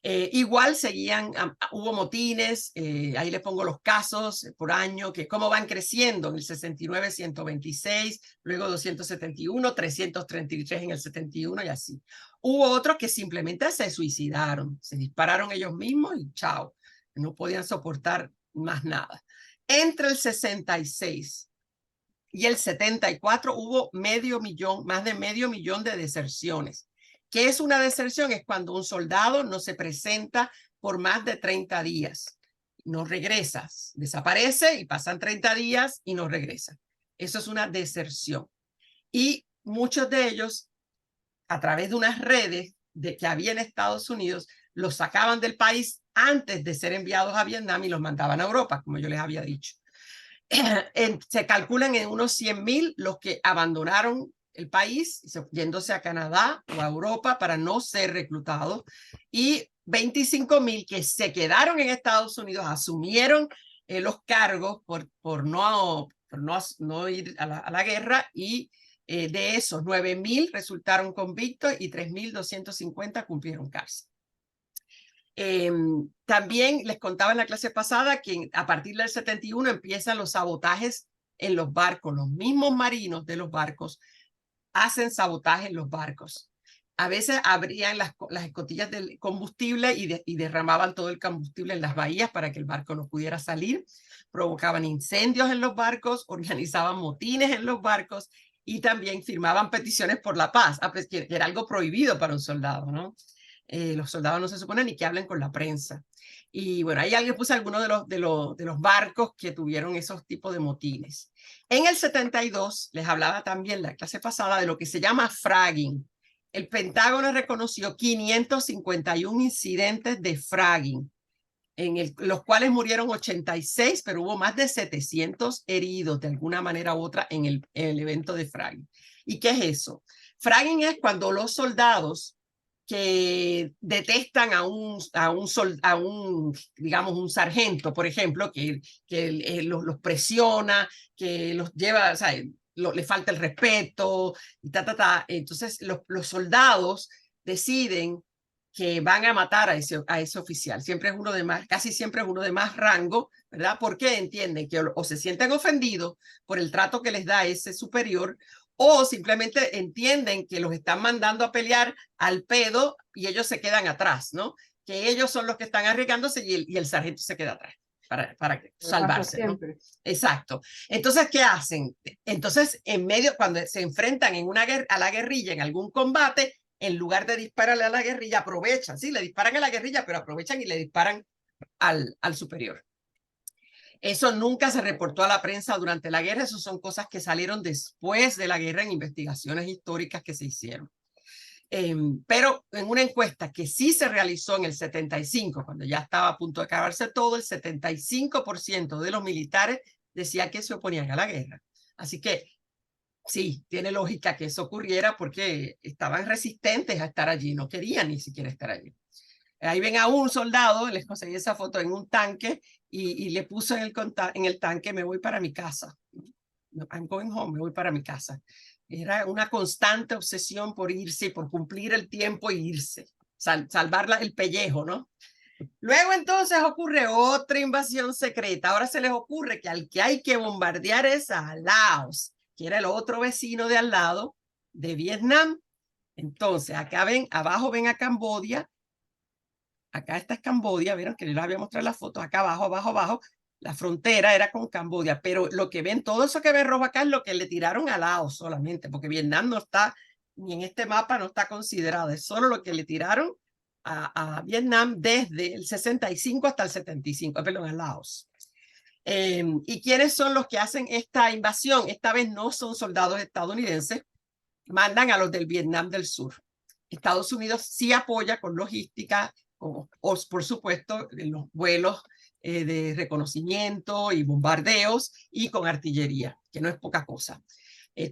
Igual seguían, hubo motines, ahí les pongo los casos por año, que cómo van creciendo. En el 69, 126, luego 271, 333 en el 71 y así. Hubo otros que simplemente se suicidaron, se dispararon ellos mismos y chao, no podían soportar más nada. Entre el 66 y el 74 hubo más de medio millón de deserciones. ¿Qué es una deserción? Es cuando un soldado no se presenta por más de 30 días. No regresa, desaparece y pasan 30 días y no regresa. Eso es una deserción. Y muchos de ellos, a través de unas redes que había en Estados Unidos, los sacaban del país antes de ser enviados a Vietnam y los mandaban a Europa, como yo les había dicho. Se calculan en unos 100,000 los que abandonaron el país, yéndose a Canadá o a Europa para no ser reclutados, y 25,000 que se quedaron en Estados Unidos, asumieron los cargos por no ir a la guerra, y de esos 9,000 resultaron convictos y 3,250 cumplieron cárcel. También les contaba en la clase pasada que a partir del 71 empiezan los sabotajes en los barcos. Los mismos marinos de los barcos hacen sabotaje en los barcos. A veces abrían las escotillas del combustible y derramaban todo el combustible en las bahías para que el barco no pudiera salir. Provocaban incendios en los barcos, organizaban motines en los barcos y también firmaban peticiones por la paz, que era algo prohibido para un soldado, ¿no? Los soldados no se supone ni que hablen con la prensa. Y bueno, ahí alguien puso algunos de los barcos que tuvieron esos tipos de motines. En el 72, les hablaba también la clase pasada de lo que se llama fragging. El Pentágono reconoció 551 incidentes de fragging, en los cuales murieron 86, pero hubo más de 700 heridos de alguna manera u otra en el evento de fragging. ¿Y qué es eso? Fragging es cuando los soldados que detestan digamos, un sargento, por ejemplo, que los presiona, que los lleva, o sea, le falta el respeto, y Entonces, los soldados deciden que van a matar a ese oficial. Siempre es casi siempre es uno de más rango, ¿verdad? Porque entienden que o se sienten ofendidos por el trato que les da ese superior, o simplemente entienden que los están mandando a pelear al pedo y ellos se quedan atrás, ¿no? Que ellos son los que están arriesgándose y el sargento se queda atrás para salvarse, ¿no? Exacto. Entonces, ¿qué hacen? Entonces, cuando se enfrentan a la guerrilla en algún combate, en lugar de dispararle a la guerrilla, aprovechan, sí, le disparan a la guerrilla, pero aprovechan y le disparan al superior. Eso nunca se reportó a la prensa durante la guerra. Eso son cosas que salieron después de la guerra en investigaciones históricas que se hicieron. Pero en una encuesta que sí se realizó en el 75, cuando ya estaba a punto de acabarse todo, el 75% de los militares decía que se oponían a la guerra. Así que sí, tiene lógica que eso ocurriera porque estaban resistentes a estar allí, no querían ni siquiera estar allí. Ahí ven a un soldado, les conseguí esa foto en un tanque y le puso en el tanque, me voy para mi casa. I'm going home, me voy para mi casa. Era una constante obsesión por irse, por cumplir el tiempo y irse, salvar el pellejo, ¿no? Luego entonces ocurre otra invasión secreta. Ahora se les ocurre que al que hay que bombardear es a Laos, que era el otro vecino de al lado de Vietnam. Entonces acá ven, abajo ven a Camboya. Acá está Camboya, vieron que les voy a mostrar la foto, acá abajo, la frontera era con Camboya, pero lo que ven, todo eso que ven rojo acá es lo que le tiraron a Laos solamente, porque Vietnam no está, ni en este mapa no está considerado, es solo lo que le tiraron a Vietnam desde el 65 hasta el 75, perdón, a Laos. ¿Y quiénes son los que hacen esta invasión? Esta vez no son soldados estadounidenses, mandan a los del Vietnam del Sur. Estados Unidos sí apoya con logística, o por supuesto en los vuelos de reconocimiento y bombardeos y con artillería, que no es poca cosa.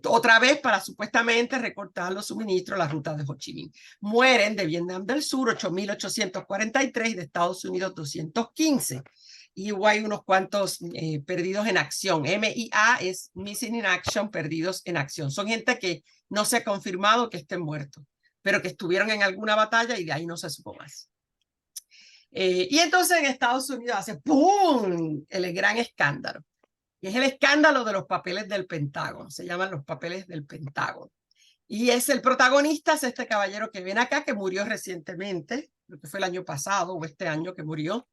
Otra vez para supuestamente recortar los suministros a la ruta de Ho Chi Minh. Mueren de Vietnam del Sur 8,843 y de Estados Unidos 215. Y hay unos cuantos perdidos en acción. MIA es Missing in Action, perdidos en acción. Son gente que no se ha confirmado que estén muertos. pero que estuvieron en alguna batalla y de ahí no se supo más. Y entonces en Estados Unidos hace ¡pum! El gran escándalo. Y es el escándalo de los papeles del Pentágono. Se llaman los papeles del Pentágono. Y es el protagonista, es este caballero que viene acá, que murió recientemente, creo que fue el año pasado o este año que murió,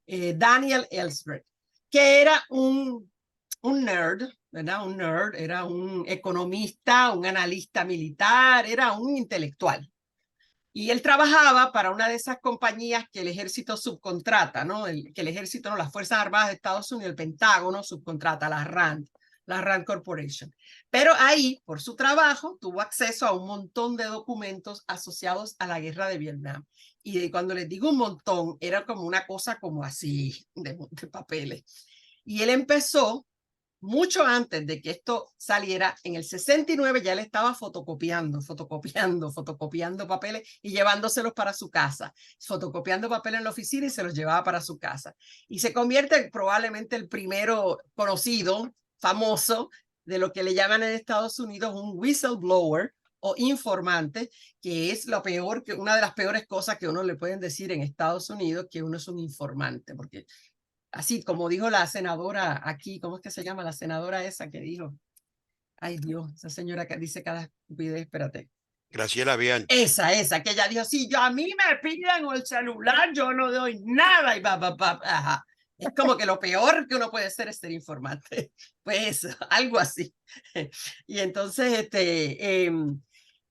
Daniel Ellsberg, que era un nerd, ¿verdad? Un nerd, era un economista, un analista militar, era un intelectual. Y él trabajaba para una de esas compañías que el ejército subcontrata, ¿no? Que el ejército, no, las Fuerzas Armadas de Estados Unidos, el Pentágono subcontrata, la RAND Corporation. Pero ahí, por su trabajo, tuvo acceso a un montón de documentos asociados a la guerra de Vietnam. Y cuando les digo un montón, era como una cosa como así, de papeles. Y él empezó, mucho antes de que esto saliera, en el 69 ya él estaba fotocopiando papeles y llevándoselos para su casa, fotocopiando papeles en la oficina y se los llevaba para su casa. Y se convierte probablemente el primero conocido, famoso, de lo que le llaman en Estados Unidos un whistleblower o informante, que es lo peor, que una de las peores cosas que uno le pueden decir en Estados Unidos, que uno es un informante, porque así como dijo la senadora aquí, ¿cómo es que se llama la senadora esa que dijo? Ay Dios, esa señora que dice cada estupidez, espérate. Graciela Bianchi. Esa, que ella dijo, si yo a mí me piden el celular, yo no doy nada y ajá. Es como que lo peor que uno puede hacer es ser informante. Pues algo así. Y entonces,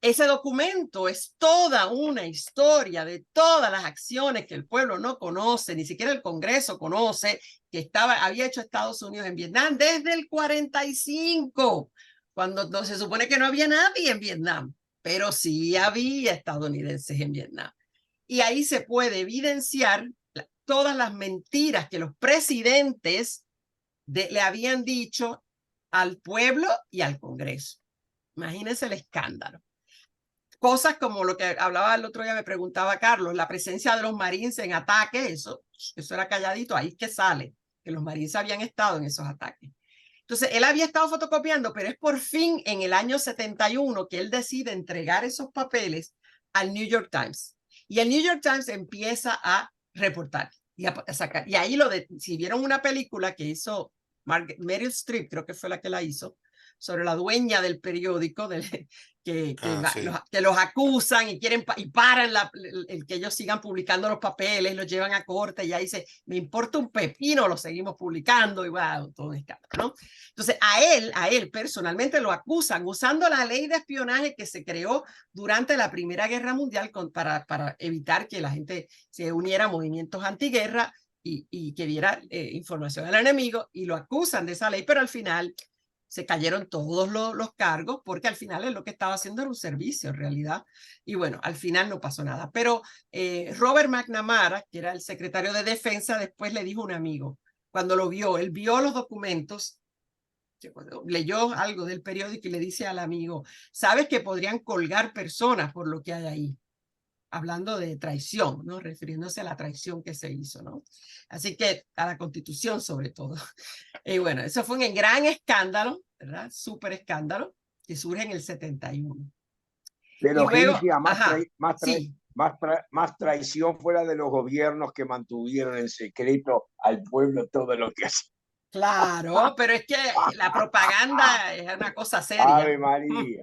ese documento es toda una historia de todas las acciones que el pueblo no conoce, ni siquiera el Congreso conoce, que había hecho Estados Unidos en Vietnam desde el 45, cuando no, se supone que no había nadie en Vietnam, pero sí había estadounidenses en Vietnam. Y ahí se puede evidenciar todas las mentiras que los presidentes le habían dicho al pueblo y al Congreso. Imagínense el escándalo. Cosas como lo que hablaba el otro día, me preguntaba Carlos, la presencia de los Marines en ataques, eso era calladito, ahí es que sale, que los Marines habían estado en esos ataques. Entonces, él había estado fotocopiando, pero es por fin en el año 71 que él decide entregar esos papeles al New York Times. Y el New York Times empieza a reportar y a sacar. Y ahí si vieron una película que hizo Meryl Streep, creo que fue la que la hizo, sobre la dueña del periódico que los acusan y quieren y paran el que ellos sigan publicando los papeles, los llevan a corte y ahí dice, me importa un pepino, lo seguimos publicando y wow, todo un escándalo, ¿no? Entonces a él personalmente lo acusan usando la ley de espionaje que se creó durante la Primera Guerra Mundial para evitar que la gente se uniera a movimientos antiguerra y que diera información al enemigo, y lo acusan de esa ley, pero al final se cayeron todos los cargos, porque al final es lo que estaba haciendo era un servicio en realidad. Y bueno, al final no pasó nada. Pero Robert McNamara, que era el secretario de Defensa, después le dijo a un amigo, cuando lo vio, él vio los documentos, leyó algo del periódico y le dice al amigo, ¿sabes que podrían colgar personas por lo que hay ahí? Hablando de traición, ¿no? Refiriéndose a la traición que se hizo, ¿no? Así que a la Constitución sobre todo. Y bueno, eso fue un gran escándalo, ¿verdad? Súper escándalo, que surge en el 71. Pero más traición fuera de los gobiernos que mantuvieron en secreto al pueblo todo lo que hacía. Claro, pero es que la propaganda es una cosa seria. Ave María.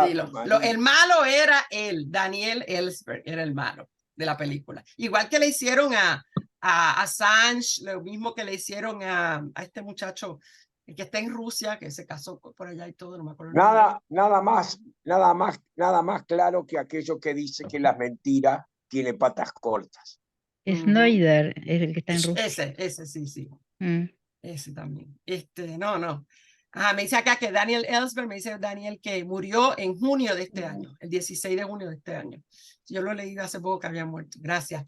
Sí, el malo era él, Daniel Ellsberg, era el malo de la película. Igual que le hicieron a Assange, lo mismo que le hicieron a este muchacho el que está en Rusia, que se casó por allá y todo, no me acuerdo. Nada más claro que aquello que dice que la mentira tiene patas cortas. Snyder es el que está en Rusia. Ese sí. Ese también. No. Me dice acá que Daniel Ellsberg, me dice Daniel que murió en junio de este año, el 16 de junio de este año. Yo lo leí hace poco que había muerto. Gracias.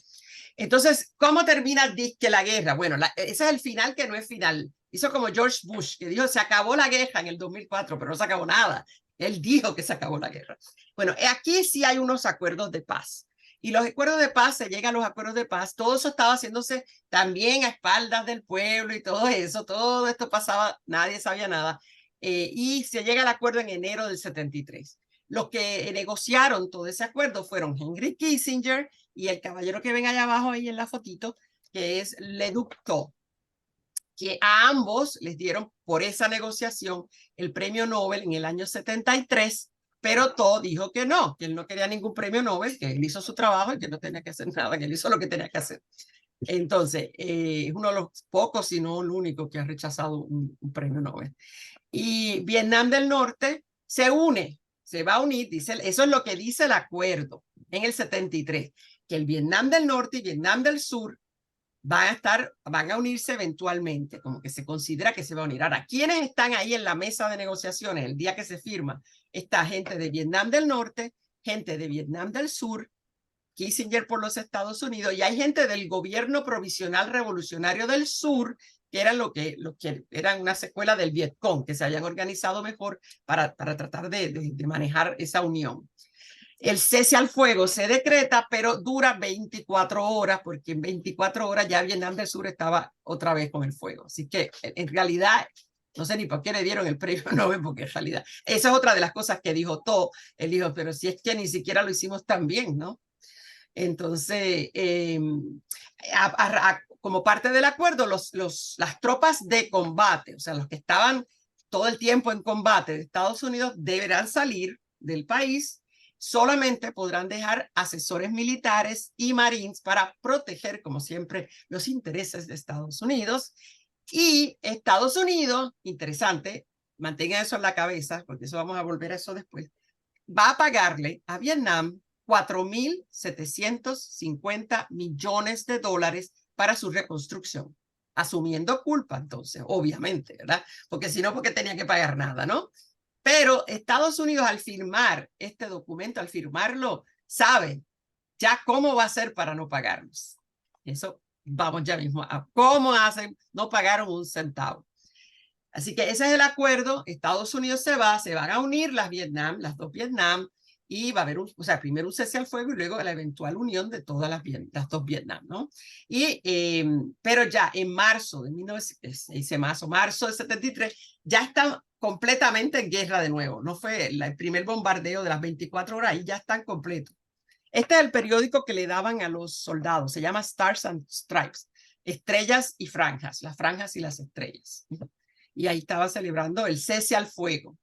Entonces, ¿cómo termina disque la guerra? Bueno, ese es el final que no es final. Hizo como George Bush, que dijo, se acabó la guerra en el 2004, pero no se acabó nada. Él dijo que se acabó la guerra. Bueno, aquí sí hay unos acuerdos de paz. Y los acuerdos de paz, se llegan a los acuerdos de paz, todo eso estaba haciéndose también a espaldas del pueblo y todo eso, todo esto pasaba, nadie sabía nada. Y se llega al acuerdo en enero del 73. los que negociaron todo ese acuerdo fueron Henry Kissinger y el caballero que ven allá abajo ahí en la fotito, que es Leduc Tho, que a ambos les dieron por esa negociación el premio Nobel en el año 73, pero Tho dijo que él no quería ningún premio Nobel, que él hizo su trabajo y que no tenía que hacer nada, que él hizo lo que tenía que hacer. Entonces, es uno de los pocos, si no el único, que ha rechazado un premio Nobel. Y Vietnam del Norte se une, se va a unir, dice, eso es lo que dice el acuerdo en el 73, que el Vietnam del Norte y Vietnam del Sur van a unirse eventualmente, como que se considera que se va a unir. Ahora, ¿quiénes están ahí en la mesa de negociaciones el día que se firma? Está gente de Vietnam del Norte, gente de Vietnam del Sur, Kissinger por los Estados Unidos, y hay gente del gobierno provisional revolucionario del Sur, que eran lo que eran una secuela del Vietcong, que se habían organizado mejor para tratar de manejar esa unión. El cese al fuego se decreta, pero dura 24 horas, porque en 24 horas ya Vietnam del Sur estaba otra vez con el fuego. Así que, en realidad, no sé ni por qué le dieron el premio Nobel, porque en realidad, esa es otra de las cosas que dijo Tho. Él dijo, pero si es que ni siquiera lo hicimos tan bien, ¿no? Entonces, como parte del acuerdo, las tropas de combate, o sea, los que estaban todo el tiempo en combate de Estados Unidos, deberán salir del país. Solamente podrán dejar asesores militares y marines para proteger, como siempre, los intereses de Estados Unidos. Y Estados Unidos, interesante, mantengan eso en la cabeza, porque eso vamos a volver a eso después, va a pagarle a Vietnam $4.750 millones para su reconstrucción, asumiendo culpa entonces, obviamente, ¿verdad? Porque si no, porque tenía que pagar nada, ¿no? Pero Estados Unidos, al firmar este documento, al firmarlo, sabe ya cómo va a ser para no pagarnos. Eso vamos ya mismo a cómo hacen, no pagaron un centavo. Así que ese es el acuerdo. Estados Unidos se van a unir las dos Vietnam, y va a haber primero un cese al fuego y luego la eventual unión de todas las dos Vietnam, ¿no? Pero ya en marzo de 73, ya están completamente en guerra de nuevo. No fue el primer bombardeo de las 24 horas y ya están completos. Este es el periódico que le daban a los soldados, se llama Stars and Stripes, estrellas y franjas, las franjas y las estrellas. Y ahí estaba celebrando el cese al fuego,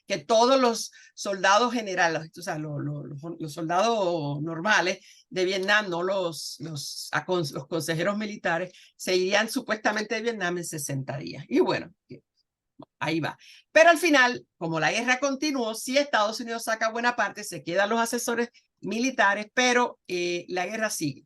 que todos los soldados generales, o sea, los soldados normales de Vietnam, no los consejeros militares, se irían supuestamente de Vietnam en 60 días. Y bueno, ahí va. Pero al final, como la guerra continuó, sí Estados Unidos saca buena parte, se quedan los asesores militares, pero la guerra sigue.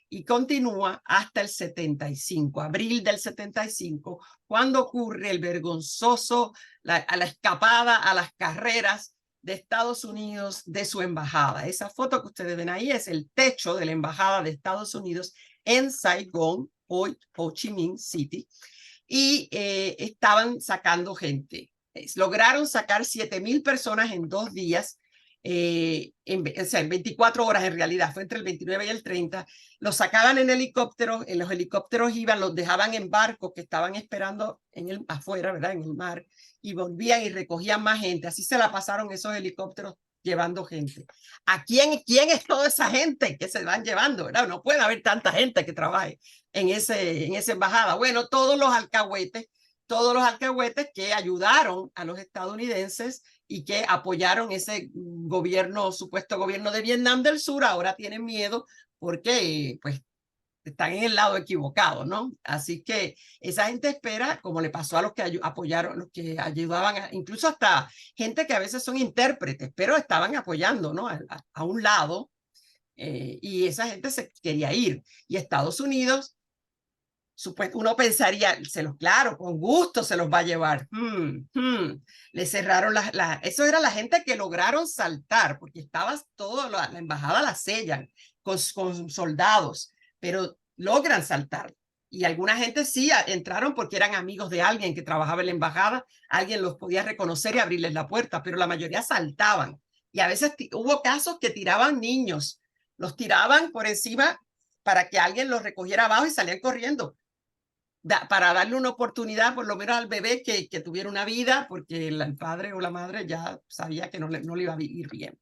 Y continúa hasta el 75, abril del 75, cuando ocurre el vergonzoso, a la escapada, a las carreras de Estados Unidos de su embajada. Esa foto que ustedes ven ahí es el techo de la embajada de Estados Unidos en Saigón, hoy Ho Chi Minh City, y estaban sacando gente. Lograron sacar 7,000 personas en 2 días, en 24 horas en realidad, fue entre el 29 y el 30, los sacaban en helicópteros, en los helicópteros iban, los dejaban en barcos que estaban esperando afuera, ¿verdad? En el mar, y volvían y recogían más gente, así se la pasaron esos helicópteros llevando gente. ¿A quién es toda esa gente que se van llevando, verdad? No puede haber tanta gente que trabaje en esa embajada. Bueno, todos los alcahuetes que ayudaron a los estadounidenses y que apoyaron ese supuesto gobierno de Vietnam del Sur, ahora tienen miedo porque pues están en el lado equivocado, ¿no? Así que esa gente espera, como le pasó a los que apoyaron, los que ayudaban, incluso hasta gente que a veces son intérpretes, pero estaban apoyando, ¿no? A un lado, y esa gente se quería ir. Y Estados Unidos, uno pensaría, claro, con gusto se los va a llevar. Le cerraron eso era la gente que lograron saltar, porque estaba la embajada la sellan con soldados, pero logran saltar. Y alguna gente sí entraron porque eran amigos de alguien que trabajaba en la embajada, alguien los podía reconocer y abrirles la puerta, pero la mayoría saltaban. Y a veces hubo casos que tiraban niños, los tiraban por encima para que alguien los recogiera abajo y salían corriendo. para darle una oportunidad por lo menos al bebé que tuviera una vida, porque el padre o la madre ya sabía que no le iba a vivir bien.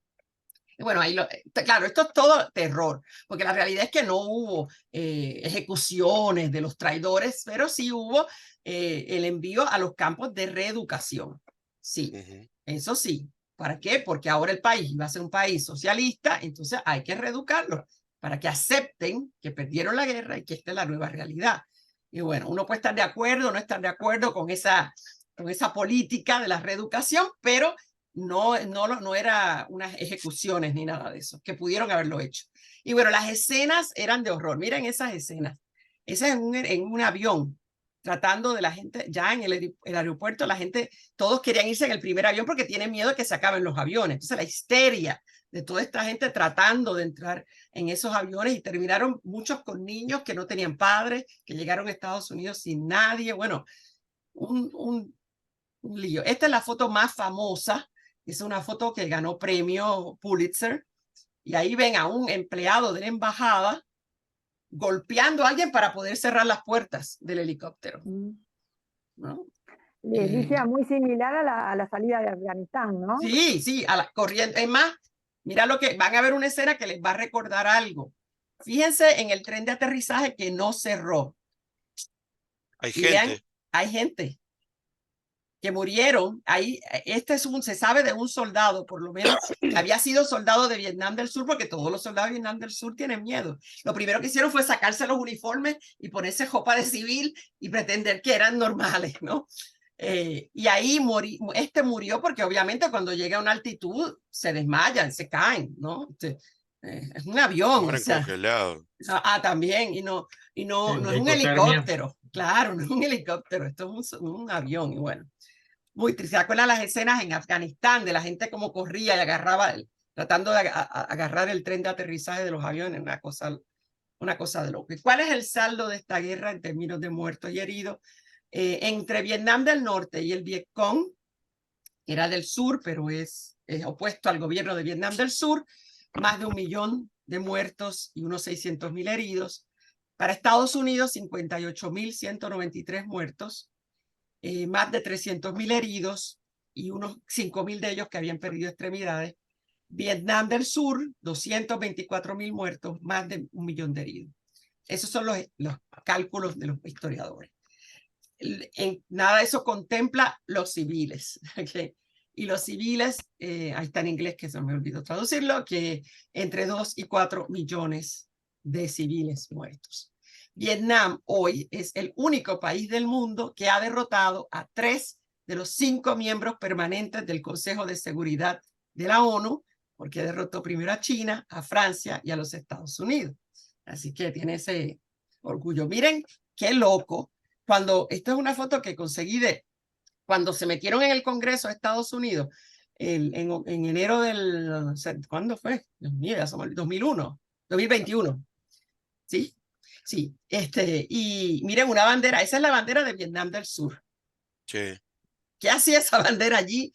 Y bueno, ahí claro, esto es todo terror, porque la realidad es que no hubo ejecuciones de los traidores, pero sí hubo el envío a los campos de reeducación. Sí, eso sí. ¿Para qué? Porque ahora el país iba a ser un país socialista, entonces hay que reeducarlos para que acepten que perdieron la guerra y que esta es la nueva realidad. Y bueno, uno puede estar de acuerdo o no estar de acuerdo con esa política de la reeducación, pero no era unas ejecuciones ni nada de eso, que pudieron haberlo hecho. Y bueno, las escenas eran de horror. Miren esas escenas. Esa es en un avión, tratando de la gente, ya en el aeropuerto, la gente, todos querían irse en el primer avión porque tienen miedo de que se acaben los aviones. Entonces la histeria de toda esta gente tratando de entrar en esos aviones, y terminaron muchos con niños que no tenían padres, que llegaron a Estados Unidos sin nadie. Bueno, un lío. Esta es la foto más famosa. Es una foto que ganó premio Pulitzer. Y ahí ven a un empleado de la embajada golpeando a alguien para poder cerrar las puertas del helicóptero. ¿No? Alicia, muy similar a la salida de Afganistán, ¿no? Sí, sí, corriendo. Es más, mira lo que van a ver, una escena que les va a recordar algo. Fíjense en el tren de aterrizaje que no cerró. Hay gente. Vean, hay gente que murieron. Ahí, se sabe de un soldado, por lo menos, que había sido soldado de Vietnam del Sur, porque todos los soldados de Vietnam del Sur tienen miedo. Lo primero que hicieron fue sacarse los uniformes y ponerse ropa de civil y pretender que eran normales, ¿no? Y ahí murió porque obviamente cuando llega a una altitud se desmayan, se caen, ¿no? Es un avión. O sea, congelado. También, y no es un helicóptero. Claro, no es un helicóptero, esto es un avión. Y bueno, muy triste. ¿Se acuerdan las escenas en Afganistán de la gente como corría y agarraba, tratando de agarrar el tren de aterrizaje de los aviones? Una cosa de loco. ¿Y cuál es el saldo de esta guerra en términos de muertos y heridos? Entre Vietnam del Norte y el Vietcong, era del sur, pero es opuesto al gobierno de Vietnam del Sur, más de 1 millón de muertos y unos 600.000 heridos. Para Estados Unidos, 58.193 muertos, más de 300.000 heridos y unos 5.000 de ellos que habían perdido extremidades. Vietnam del Sur, 224.000 muertos, más de 1 millón de heridos. Esos son los cálculos de los historiadores. Nada de eso contempla los civiles. ¿Okay? Y los civiles, ahí está en inglés que se me olvidó traducirlo, que entre 2 y 4 millones de civiles muertos. Vietnam hoy es el único país del mundo que ha derrotado a 3 de los 5 miembros permanentes del Consejo de Seguridad de la ONU, porque derrotó primero a China, a Francia y a los Estados Unidos. Así que tiene ese orgullo. Miren qué loco. Esta es una foto que conseguí de cuando se metieron en el Congreso de Estados Unidos, en enero del, ¿cuándo fue? Dios mío, ya somos 2021. ¿Sí? Sí. Y miren una bandera, esa es la bandera de Vietnam del Sur. Sí. ¿Qué hacía esa bandera allí?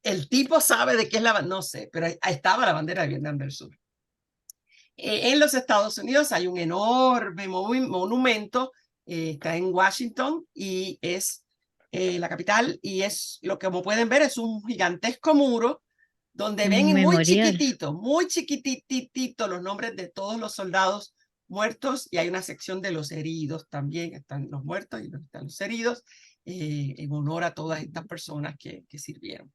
El tipo sabe de qué es la bandera, no sé, pero ahí estaba la bandera de Vietnam del Sur. En los Estados Unidos hay un enorme monumento, está en Washington y es la capital, y es lo que, como pueden ver, es un gigantesco muro donde ven muy chiquitito los nombres de todos los soldados muertos, y hay una sección de los heridos también. Están los muertos y están los heridos, en honor a todas estas personas que sirvieron.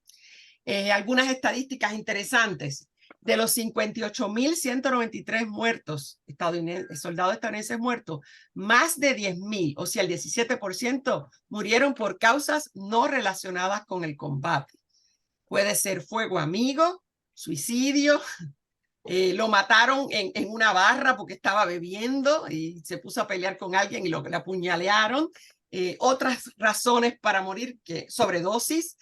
Algunas estadísticas interesantes. De los 58.193 muertos, soldados estadounidenses muertos, más de 10.000, o sea, el 17%, murieron por causas no relacionadas con el combate. Puede ser fuego amigo, suicidio, lo mataron en una barra porque estaba bebiendo y se puso a pelear con alguien y le apuñalearon. Otras razones para morir, sobredosis,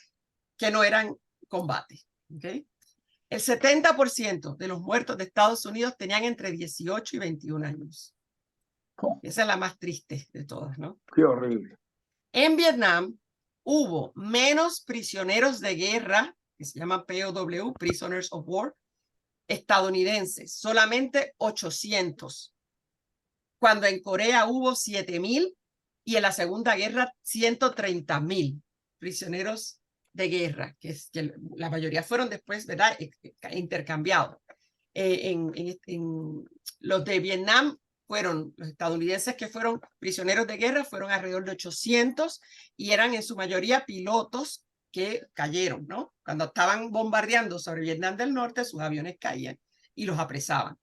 que no eran combate. ¿Okay? El 70% de los muertos de Estados Unidos tenían entre 18 y 21 años. Esa es la más triste de todas, ¿no? Qué horrible. En Vietnam hubo menos prisioneros de guerra, que se llaman POW, Prisoners of War, estadounidenses, solamente 800. Cuando en Corea hubo 7.000 y en la Segunda Guerra 130.000 prisioneros de guerra, que la mayoría fueron después, ¿verdad?, intercambiados. En los de Vietnam fueron los estadounidenses que fueron prisioneros de guerra, fueron alrededor de 800 y eran en su mayoría pilotos que cayeron, ¿no? Cuando estaban bombardeando sobre Vietnam del Norte, sus aviones caían y los apresaban.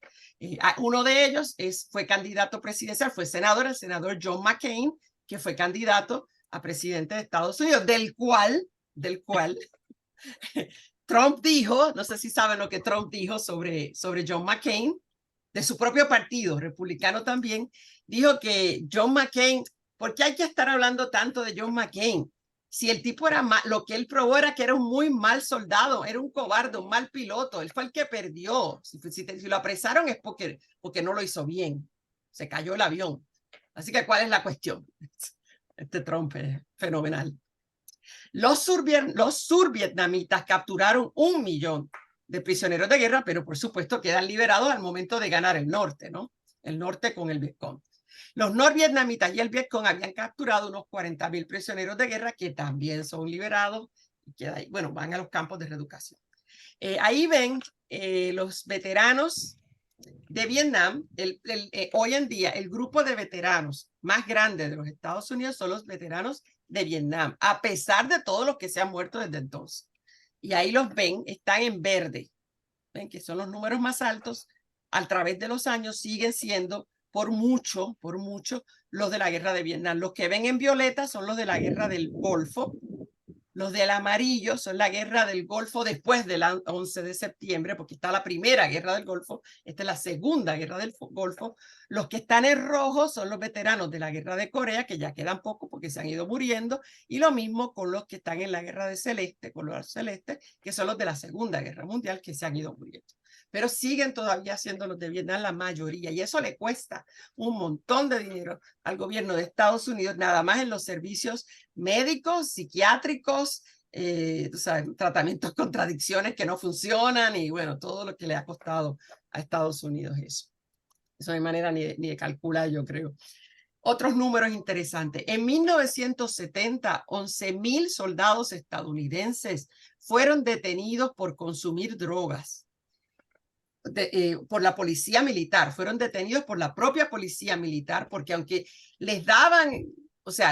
Uno de ellos fue candidato presidencial, fue senador, el senador John McCain, que fue candidato a presidente de Estados Unidos, del cual Trump dijo, no sé si saben lo que Trump dijo sobre John McCain, de su propio partido, republicano también, dijo que John McCain, ¿por qué hay que estar hablando tanto de John McCain? Si el tipo era lo que él probó era que era un muy mal soldado, era un cobarde, un mal piloto, él fue el que perdió. Si lo apresaron es porque no lo hizo bien, se cayó el avión. Así que, ¿cuál es la cuestión? Este Trump es fenomenal. Los survietnamitas capturaron 1 millón de prisioneros de guerra, pero por supuesto quedan liberados al momento de ganar el norte, ¿no? El norte con el Vietcong. Los norvietnamitas y el Vietcong habían capturado unos 40.000 prisioneros de guerra que también son liberados y bueno, van a los campos de reeducación. Ahí ven los veteranos de Vietnam. Hoy en día el grupo de veteranos más grande de los Estados Unidos son los veteranos de Vietnam, a pesar de todos los que se han muerto desde entonces. Y ahí los ven, están en verde, ven que son los números más altos. A través de los años siguen siendo por mucho, los de la guerra de Vietnam. Los que ven en violeta son los de la guerra del Golfo. Los del amarillo son la guerra del Golfo después del 11 de septiembre, porque está la primera guerra del Golfo, esta es la segunda guerra del Golfo. Los que están en rojo son los veteranos de la guerra de Corea, que ya quedan pocos porque se han ido muriendo, y lo mismo con los que están en la guerra de celeste, color celeste, que son los de la Segunda Guerra Mundial, que se han ido muriendo. Pero siguen todavía siendo los de Vietnam la mayoría, y eso le cuesta un montón de dinero al gobierno de Estados Unidos, nada más en los servicios médicos, psiquiátricos, tratamientos con adicciones que no funcionan, y bueno, todo lo que le ha costado a Estados Unidos eso. Eso no hay manera ni de calcular, yo creo. Otros números interesantes. En 1970, 11.000 soldados estadounidenses fueron detenidos por consumir drogas. Por la policía militar, fueron detenidos por la propia policía militar, porque aunque les daban,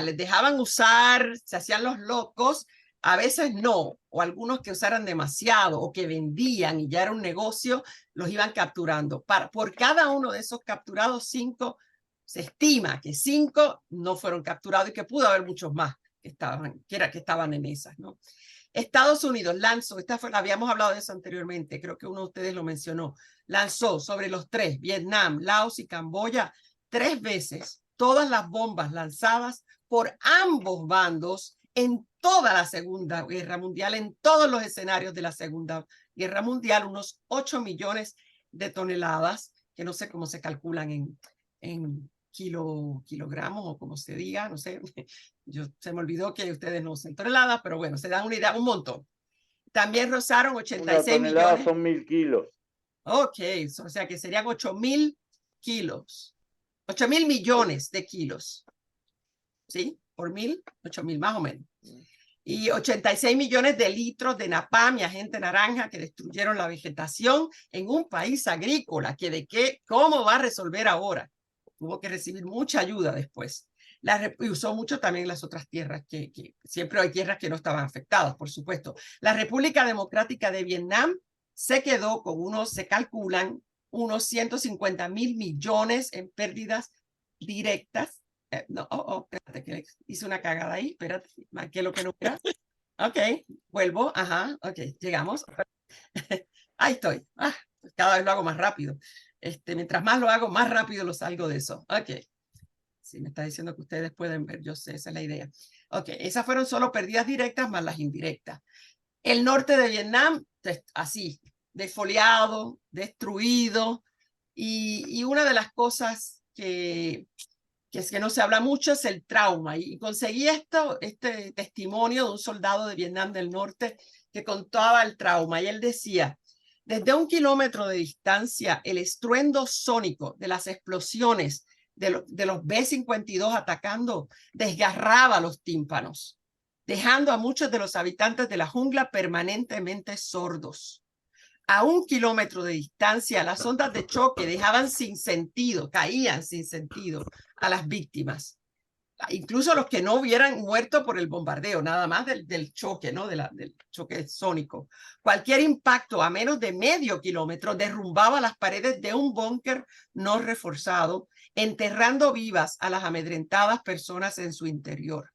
les dejaban usar, se hacían los locos, a veces no, o algunos que usaran demasiado o que vendían y ya era un negocio, los iban capturando. Por cada uno de esos capturados, 5, se estima que 5 no fueron capturados y que pudo haber muchos más que estaban en esas, ¿no? Estados Unidos lanzó, habíamos hablado de eso anteriormente, creo que uno de ustedes lo mencionó, lanzó sobre los 3, Vietnam, Laos y Camboya, 3 veces todas las bombas lanzadas por ambos bandos en toda la Segunda Guerra Mundial, en todos los escenarios de la Segunda Guerra Mundial, unos 8 millones de toneladas, que no sé cómo se calculan en kilogramos o como se diga, no sé, se me olvidó que ustedes no usan toneladas, pero bueno, se dan una idea, un montón. También rozaron 86 millones. Son 1.000 kilos. Ok, o sea que serían 8.000 kilos, 8.000 millones de kilos, ¿sí? Por 1.000, 8.000 más o menos. Y 86 millones de litros de napalm y agente naranja que destruyeron la vegetación en un país agrícola, ¿cómo va a resolver ahora? Tuvo que recibir mucha ayuda después. Y usó mucho también las otras tierras, que siempre hay tierras que no estaban afectadas, por supuesto. La República Democrática de Vietnam se quedó con se calculan unos 150.000 millones en pérdidas directas. Espérate, que hice una cagada ahí, espérate, ¿qué es lo que no era? Ok, vuelvo, ajá, ok, llegamos. Ahí estoy, cada vez lo hago más rápido. Mientras más lo hago, más rápido lo salgo de eso. Ok. Sí, me está diciendo que ustedes pueden ver, yo sé, esa es la idea. Ok, esas fueron solo pérdidas directas más las indirectas. El norte de Vietnam, así, desfoliado, destruido. Y una de las cosas que no se habla mucho es el trauma. Y conseguí este testimonio de un soldado de Vietnam del Norte que contaba el trauma. Y él decía: desde 1 kilómetro de distancia, el estruendo sónico de las explosiones de los B-52 atacando desgarraba los tímpanos, dejando a muchos de los habitantes de la jungla permanentemente sordos. A 1 kilómetro de distancia, las ondas de choque dejaban sin sentido, caían sin sentido a las víctimas. Incluso los que no hubieran muerto por el bombardeo, nada más del choque, ¿no? Del choque sónico. Cualquier impacto a menos de medio kilómetro derrumbaba las paredes de un búnker no reforzado, enterrando vivas a las amedrentadas personas en su interior.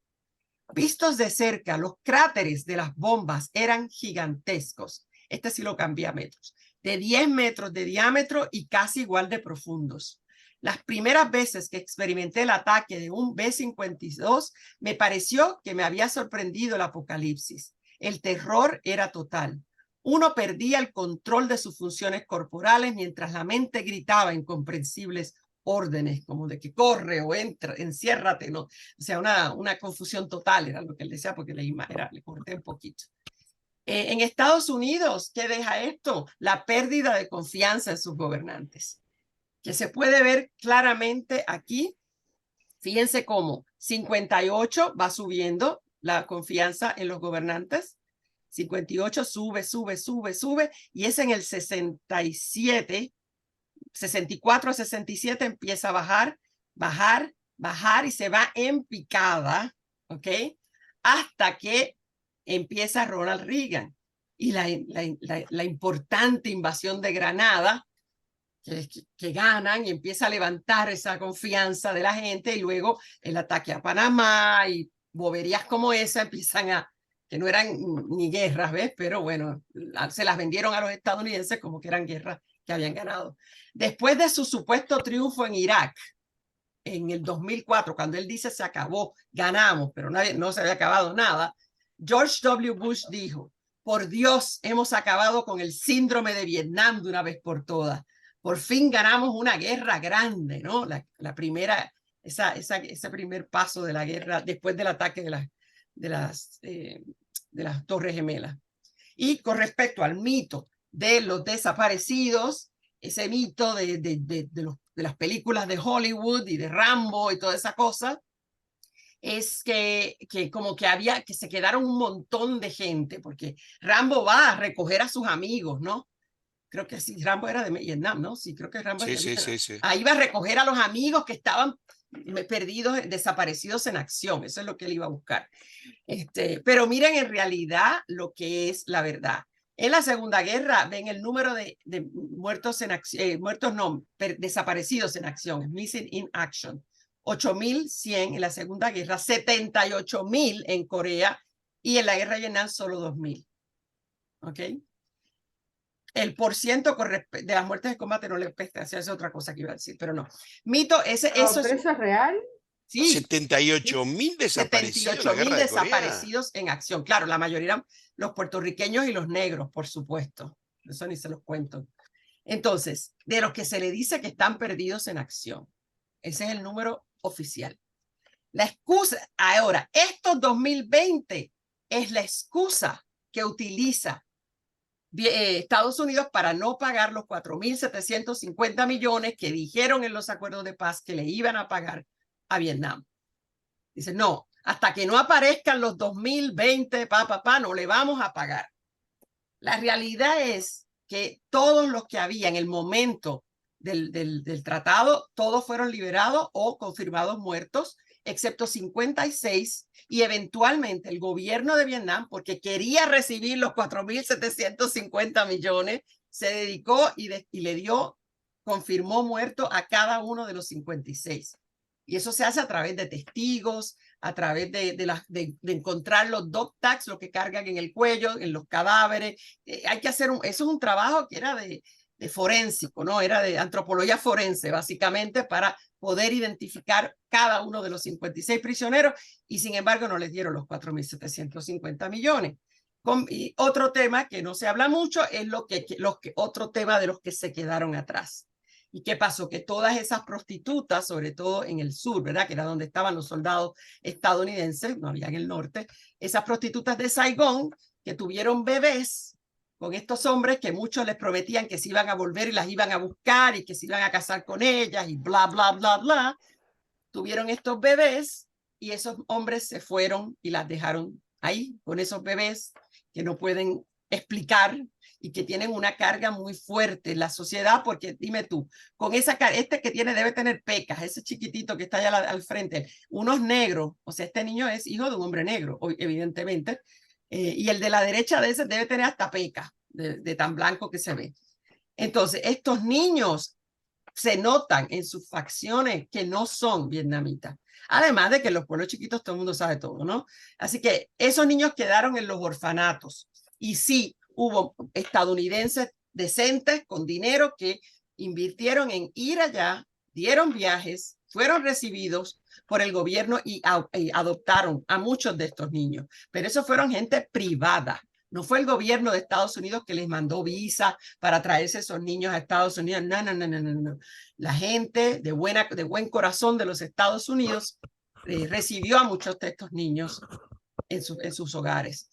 Vistos de cerca, los cráteres de las bombas eran gigantescos. Este sí lo cambié a metros. De 10 metros de diámetro y casi igual de profundos. Las primeras veces que experimenté el ataque de un B-52, me pareció que me había sorprendido el apocalipsis. El terror era total. Uno perdía el control de sus funciones corporales mientras la mente gritaba incomprensibles órdenes, como de que corre o entra, enciérrate, ¿no? O sea, una confusión total era lo que él decía, porque le corté un poquito. En Estados Unidos, ¿qué deja esto? La pérdida de confianza en sus gobernantes, que se puede ver claramente aquí. Fíjense cómo 58 va subiendo la confianza en los gobernantes. 58 sube, y es en el 67, 64 a 67 empieza a bajar y se va en picada, ¿ok? Hasta que empieza Ronald Reagan y la importante invasión de Granada, que ganan y empieza a levantar esa confianza de la gente, y luego el ataque a Panamá y boberías como esa empiezan que no eran ni guerras, ¿ves? Pero bueno, se las vendieron a los estadounidenses como que eran guerras que habían ganado. Después de su supuesto triunfo en Irak, en el 2004, cuando él dice se acabó, ganamos, pero no se había acabado nada, George W. Bush dijo: por Dios, hemos acabado con el síndrome de Vietnam de una vez por todas. Por fin ganamos una guerra grande, ¿no? La primera, ese primer paso de la guerra después del ataque de las Torres Gemelas. Y con respecto al mito de los desaparecidos, ese mito de las películas de Hollywood y de Rambo y toda esa cosa, es que como que se quedaron un montón de gente, porque Rambo va a recoger a sus amigos, ¿no? Creo que sí, Rambo era de Vietnam, ¿no? Sí, creo que Rambo era de Vietnam. Sí. Ahí va a recoger a los amigos que estaban perdidos, desaparecidos en acción. Eso es lo que él iba a buscar. Pero miren en realidad lo que es la verdad. En la Segunda Guerra, ven el número de muertos en acción, desaparecidos en acción, missing in action. 8.100 en la Segunda Guerra, 78.000 en Corea, y en la Guerra de Vietnam solo 2.000. ¿Ok? El porciento de las muertes de combate no le pesta, esa es otra cosa que iba a decir, pero no. Mito, eso es real. Sí. 78.000 desaparecidos. 78.000 desaparecidos en acción. Claro, la mayoría eran los puertorriqueños y los negros, por supuesto. Eso ni se los cuento. Entonces, de los que se le dice que están perdidos en acción. Ese es el número oficial. La excusa, ahora, estos 2020 es la excusa que utiliza Estados Unidos para no pagar los 4.750 millones que dijeron en los acuerdos de paz que le iban a pagar a Vietnam. Dice, no, hasta que no aparezcan los 2020, no le vamos a pagar. La realidad es que todos los que había en el momento del tratado, todos fueron liberados o confirmados muertos, excepto 56, y eventualmente el gobierno de Vietnam, porque quería recibir los 4.750 millones, se dedicó y confirmó muerto a cada uno de los 56. Y eso se hace a través de testigos, a través de encontrar los dog tags, lo que cargan en el cuello, en los cadáveres. Hay que hacer eso es un trabajo que era de forénsico, ¿no? Era de antropología forense, básicamente, para poder identificar cada uno de los 56 prisioneros, y sin embargo no les dieron los 4.750 millones. Y otro tema que no se habla mucho es otro tema de los que se quedaron atrás. ¿Y qué pasó? Que todas esas prostitutas, sobre todo en el sur, ¿verdad? Que era donde estaban los soldados estadounidenses, no había en el norte, esas prostitutas de Saigón que tuvieron bebés, con estos hombres que muchos les prometían que se iban a volver y las iban a buscar y que se iban a casar con ellas y bla, bla, bla, bla. Tuvieron estos bebés y esos hombres se fueron y las dejaron ahí con esos bebés que no pueden explicar y que tienen una carga muy fuerte en la sociedad, porque dime tú, con esa este que tiene debe tener pecas, ese chiquitito que está allá al frente, unos negros, o sea, este niño es hijo de un hombre negro, evidentemente, y el de la derecha de ese debe tener hasta pecas, de tan blanco que se ve. Entonces, estos niños se notan en sus facciones que no son vietnamitas. Además de que en los pueblos chiquitos todo el mundo sabe todo, ¿no? Así que esos niños quedaron en los orfanatos. Y sí, hubo estadounidenses decentes con dinero que invirtieron en ir allá, dieron viajes, fueron recibidos por el gobierno y adoptaron a muchos de estos niños. Pero eso fueron gente privada. No fue el gobierno de Estados Unidos que les mandó visa para traerse esos niños a Estados Unidos. No, no, no, no, no, no. La gente de buen corazón de los Estados Unidos recibió a muchos de estos niños en sus hogares.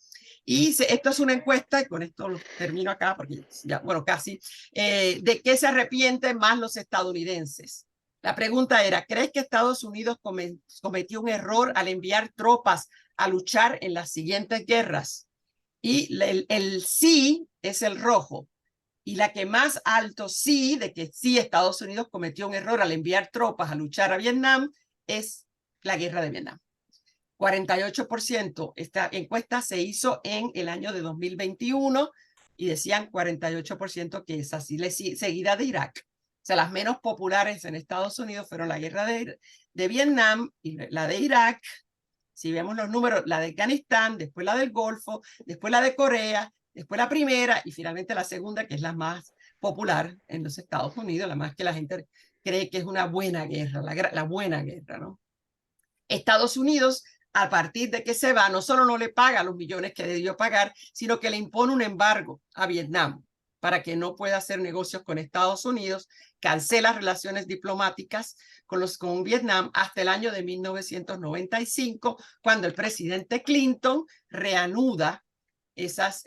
Y esto es una encuesta, y con esto lo termino acá, porque ya, bueno, casi, de qué se arrepienten más los estadounidenses. La pregunta era, ¿crees que Estados Unidos cometió un error al enviar tropas a luchar en las siguientes guerras? Y el sí es el rojo. Y la que más alto sí, de que sí Estados Unidos cometió un error al enviar tropas a luchar a Vietnam, es la guerra de Vietnam. 48%. Esta encuesta se hizo en el año de 2021 y decían 48% que es así, seguida de Irak. O sea, las menos populares en Estados Unidos fueron la guerra de Vietnam y la de Irak. Si vemos los números, la de Afganistán, después la del Golfo, después la de Corea, después la primera y finalmente la segunda, que es la más popular en los Estados Unidos, la más que la gente cree que es una buena guerra, la buena guerra, ¿no? Estados Unidos, a partir de que se va, no solo no le paga los millones que debió pagar, sino que le impone un embargo a Vietnam para que no pueda hacer negocios con Estados Unidos, cancela relaciones diplomáticas con Vietnam hasta el año de 1995, cuando el presidente Clinton reanuda esas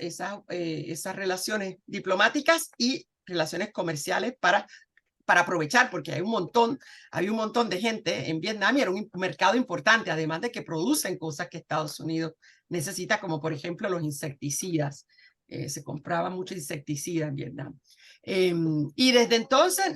relaciones diplomáticas y relaciones comerciales para aprovechar, porque había un montón de gente en Vietnam y era un mercado importante, además de que producen cosas que Estados Unidos necesita, como por ejemplo los insecticidas. Se compraba mucho insecticida en Vietnam. Y desde entonces,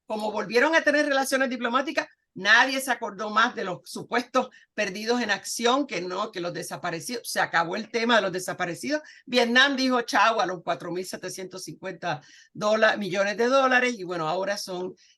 como volvieron a tener relaciones diplomáticas, nadie se acordó más de los supuestos perdidos en acción, que los desaparecidos. Se acabó el tema de los desaparecidos. Vietnam dijo chao a los 4.750 millones de dólares y bueno, ahora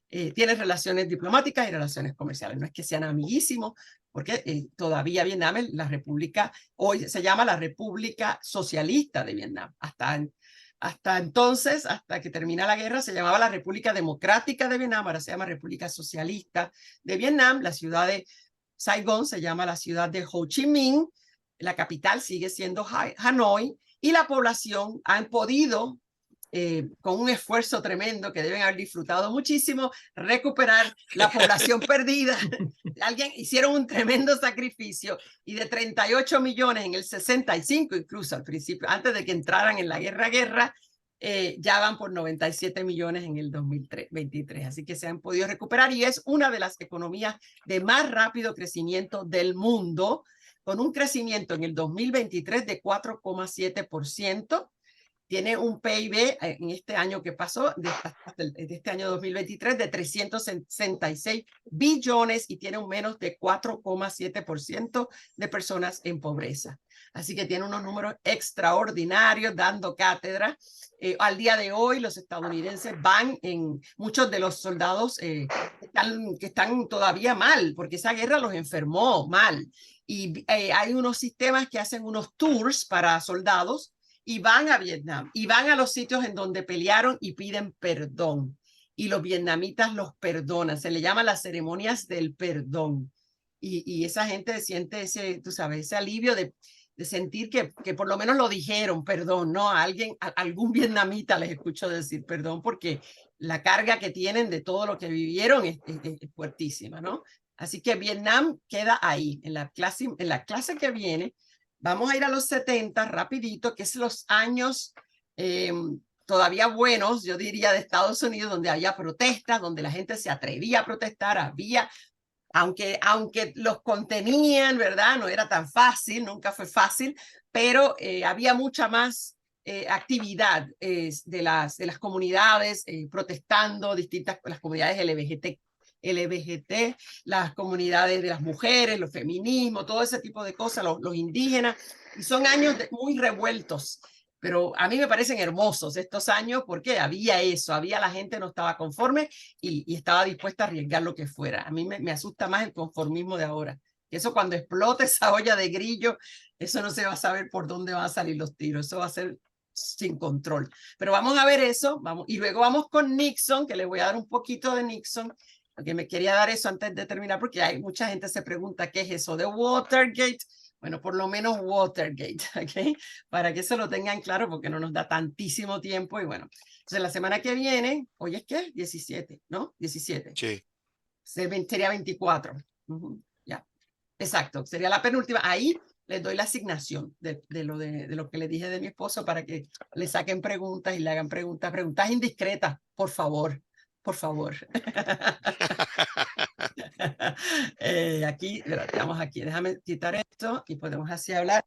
tienen relaciones diplomáticas y relaciones comerciales. No es que sean amiguísimos, porque todavía Vietnam, la república, hoy se llama la República Socialista de Vietnam. Hasta entonces, hasta que termina la guerra, se llamaba la República Democrática de Vietnam, ahora se llama República Socialista de Vietnam. La ciudad de Saigón se llama la ciudad de Ho Chi Minh, la capital sigue siendo Hanoi, y la población han podido, con un esfuerzo tremendo que deben haber disfrutado muchísimo, recuperar la población perdida. Hicieron un tremendo sacrificio y de 38 millones en el 65, incluso al principio, antes de que entraran en la guerra, ya van por 97 millones en el 2023. Así que se han podido recuperar y es una de las economías de más rápido crecimiento del mundo, con un crecimiento en el 2023 de 4,7%. Tiene un PIB en este año que pasó, de este año 2023, de 366 billones y tiene un menos de 4,7% de personas en pobreza. Así que tiene unos números extraordinarios dando cátedra. Al día de hoy los estadounidenses muchos de los soldados que están todavía mal, porque esa guerra los enfermó mal. Y hay unos sistemas que hacen unos tours para soldados y van a Vietnam y van a los sitios en donde pelearon y piden perdón. Y los vietnamitas los perdonan. Se le llama las ceremonias del perdón. Y esa gente siente ese alivio de sentir que por lo menos lo dijeron, perdón, ¿no? A algún vietnamita les escucho decir perdón, porque la carga que tienen de todo lo que vivieron es fuertísima, ¿no? Así que Vietnam queda ahí. En la clase que viene, vamos a ir a los 70 rapidito, que es los años todavía buenos, yo diría, de Estados Unidos, donde había protestas, donde la gente se atrevía a protestar, aunque los contenían, ¿verdad? No era tan fácil, nunca fue fácil, pero había mucha más actividad de las comunidades protestando, las comunidades LGBT, las comunidades de las mujeres, los feminismos, todo ese tipo de cosas, los indígenas, y son años muy revueltos. Pero a mí me parecen hermosos estos años porque había eso, la gente no estaba conforme y estaba dispuesta a arriesgar lo que fuera. A mí me asusta más el conformismo de ahora. Eso cuando explote esa olla de grillo, eso no se va a saber por dónde van a salir los tiros, eso va a ser sin control. Pero vamos a ver eso, y luego vamos con Nixon, que les voy a dar un poquito de Nixon, porque me quería dar eso antes de terminar, porque hay mucha gente se pregunta qué es eso de Watergate. Bueno, por lo menos Watergate, ¿ok? Para que eso lo tengan claro, porque no nos da tantísimo tiempo. Y bueno, entonces la semana que viene, ¿hoy es qué? 17, ¿no? 17. Sí. Sería 24. Ya, exacto. Sería la penúltima. Ahí les doy la asignación de lo que le dije de mi esposo para que le saquen preguntas y le hagan preguntas indiscretas, por favor. Por favor. Aquí, estamos aquí. Déjame quitar esto y podemos así hablar.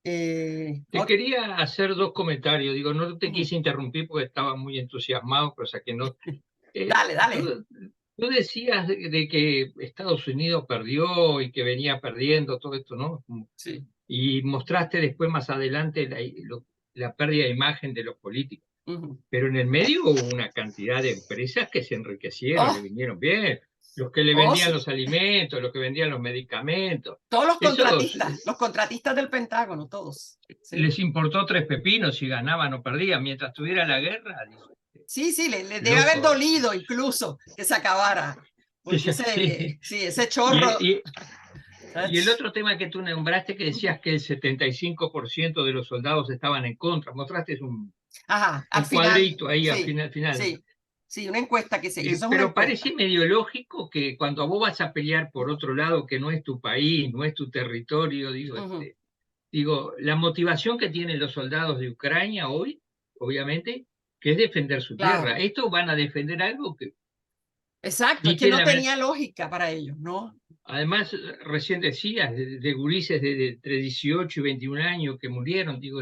Te quería hacer dos comentarios. Digo, no te quise interrumpir porque estaba muy entusiasmado, cosa que no. Dale. Tú decías de que Estados Unidos perdió y que venía perdiendo todo esto, ¿no? Sí. Y mostraste después, más adelante, la pérdida de imagen de los políticos. Pero en el medio hubo una cantidad de empresas que se enriquecieron, le vinieron bien. Los que le vendían los alimentos, los que vendían los medicamentos. Todos los contratistas del Pentágono, todos. Sí. Les importó tres pepinos si ganaban o perdían. Mientras tuviera la guerra. Sí, les debe haber dolido incluso que se acabara. Porque ese chorro. Y el otro tema que tú nombraste, que decías que el 75% de los soldados estaban en contra. Mostraste un cuadrito ahí al final. Sí, una encuesta que se hizo. Pero parece medio lógico que cuando vos vas a pelear por otro lado, que no es tu país, no es tu territorio, digo, la motivación que tienen los soldados de Ucrania hoy, obviamente, que es defender su tierra. Estos van a defender algo que... Exacto, es que no tenía lógica para ellos, ¿no? Además, recién decías, de gurises de entre 18 y 21 años que murieron, digo,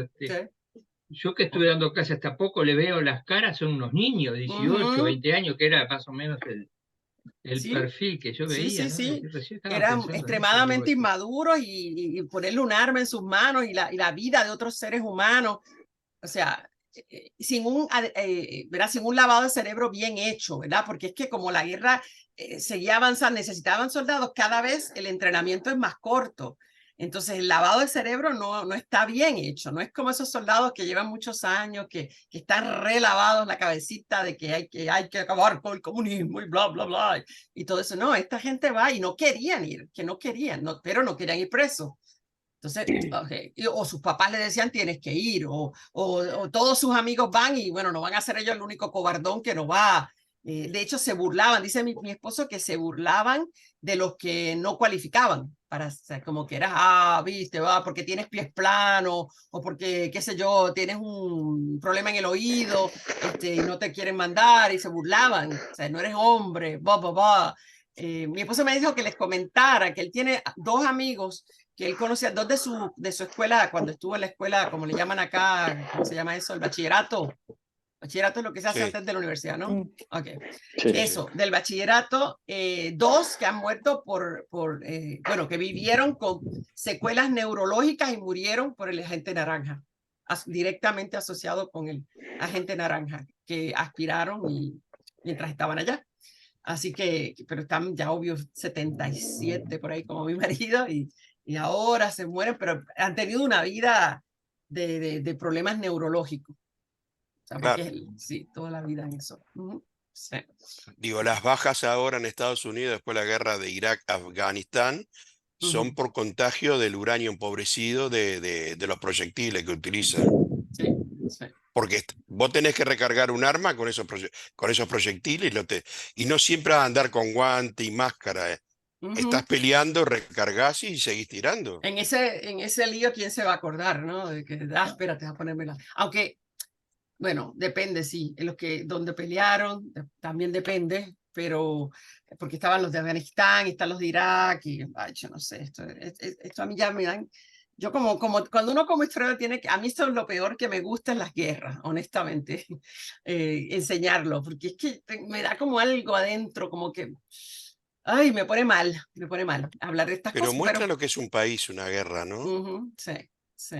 yo que estuve dando clase hasta poco, le veo las caras, son unos niños, 18, 20 años, que era más o menos el perfil que yo veía. Sí. Eran extremadamente inmaduros y ponerle un arma en sus manos y la vida de otros seres humanos, o sea, sin un lavado de cerebro bien hecho, ¿verdad? Porque es que como la guerra seguía avanzando, necesitaban soldados, cada vez el entrenamiento es más corto. Entonces el lavado de cerebro no está bien hecho, no es como esos soldados que llevan muchos años, que están relavados la cabecita de que hay que acabar con el comunismo y bla, bla, bla, y todo eso. No, esta gente va y no querían ir, pero no querían ir presos. Entonces, o sus papás le decían tienes que ir, o todos sus amigos van y bueno, no van a ser ellos el único cobardón que no va. De hecho, se burlaban, dice mi esposo, que se burlaban de los que no cualificaban, para, o sea, como que eras, viste, porque tienes pies planos, o porque, qué sé yo, tienes un problema en el oído, y no te quieren mandar, y se burlaban, o sea, no eres hombre, mi esposo me dijo que les comentara que él tiene dos amigos que él conocía, dos de su escuela, cuando estuvo en la escuela, como le llaman acá, ¿cómo se llama eso? El bachillerato. Bachillerato es lo que se hace antes de la universidad, ¿no? Ok. Eso, del bachillerato, dos que han muerto bueno, que vivieron con secuelas neurológicas y murieron por el agente naranja, directamente asociado con el agente naranja, que aspiraron mientras estaban allá. Así que, pero están ya obvio 77 por ahí como mi marido y ahora se mueren, pero han tenido una vida de problemas neurológicos. O sea, porque sí, toda la vida en eso. Sí. Digo, las bajas ahora en Estados Unidos después de la guerra de Irak-Afganistán son por contagio del uranio empobrecido de los proyectiles que utilizan. Sí. Porque vos tenés que recargar un arma con esos proyectiles y no siempre vas a andar con guante y máscara. Estás peleando, recargás y seguís tirando. En ese lío, ¿quién se va a acordar, no? De que, espérate, a ponérmela. Aunque Bueno, depende, sí. En donde pelearon, también depende, pero porque estaban los de Afganistán, están los de Irak, y ay, yo no sé, esto a mí ya me dan. Yo como cuando uno como historiador tiene que, a mí esto es lo peor que me gusta en las guerras, honestamente, enseñarlo, porque es que me da como algo adentro, como que, ay, me pone mal hablar de estas Pero cosas. muestra lo que es un país, una guerra, ¿no? Sí, sí.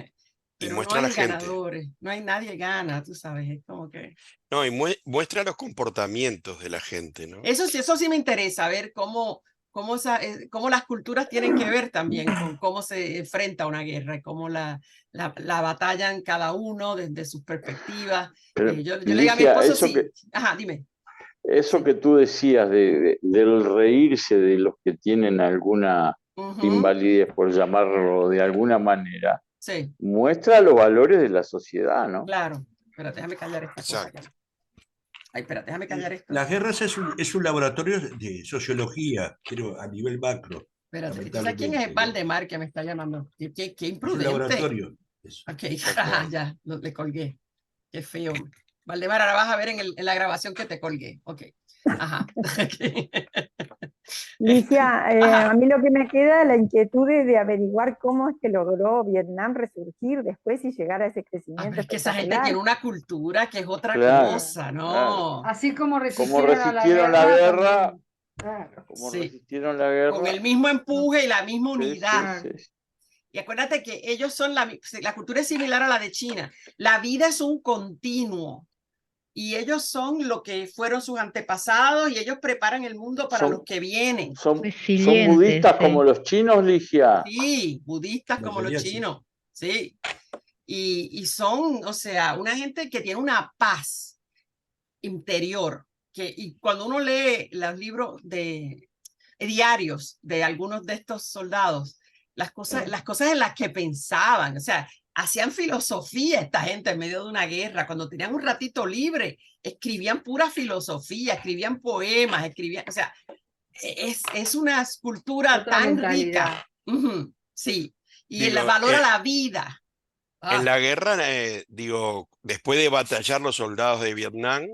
Y Pero no muestra a la hay gente. ganadores, no hay nadie gana, tú sabes, es como que... No, y muestra los comportamientos de la gente, ¿no? Eso sí me interesa, ver cómo las culturas tienen que ver también con cómo se enfrenta una guerra, cómo la batallan cada uno desde sus perspectivas. Yo le digo a mi Ligia, esposo, sí. Ajá, dime. Eso que tú decías del reírse de los que tienen alguna invalidez, por llamarlo de alguna manera, sí, muestra los valores de la sociedad, ¿no? claro. Espérate, déjame callar esta cosa. Ay, espérate, déjame callar esto. Las guerras es un laboratorio de sociología, pero a nivel macro. Espérate, ¿tú sabes quién es Valdemar que me está llamando? Qué imprudente. Es un laboratorio. Ok, ya, le colgué. Qué feo. Valdemar, ahora vas a ver en la grabación que te colgué. Ok. Ajá. Ligia, a mí lo que me queda la inquietud es de averiguar cómo es que logró Vietnam resurgir después y llegar a ese crecimiento. Es que esa gente tiene una cultura que es otra cosa, ¿no? Claro. Así como resistieron la guerra. Claro. Como resistieron la guerra. Con el mismo empuje y la misma unidad. Sí. Y acuérdate que ellos son la cultura es similar a la de China. La vida es un continuo. Y ellos son lo que fueron sus antepasados y ellos preparan el mundo para los que vienen. Son budistas como los chinos, Ligia. Sí, budistas como los chinos. Sí. Y son, o sea, una gente que tiene una paz interior. Y cuando uno lee los libros diarios de algunos de estos soldados, las cosas en las que pensaban, o sea, hacían filosofía esta gente en medio de una guerra, cuando tenían un ratito libre, escribían pura filosofía, escribían poemas, o sea, es una cultura tan rica. Sí, y el valor a la vida. En la guerra, después de batallar los soldados de Vietnam,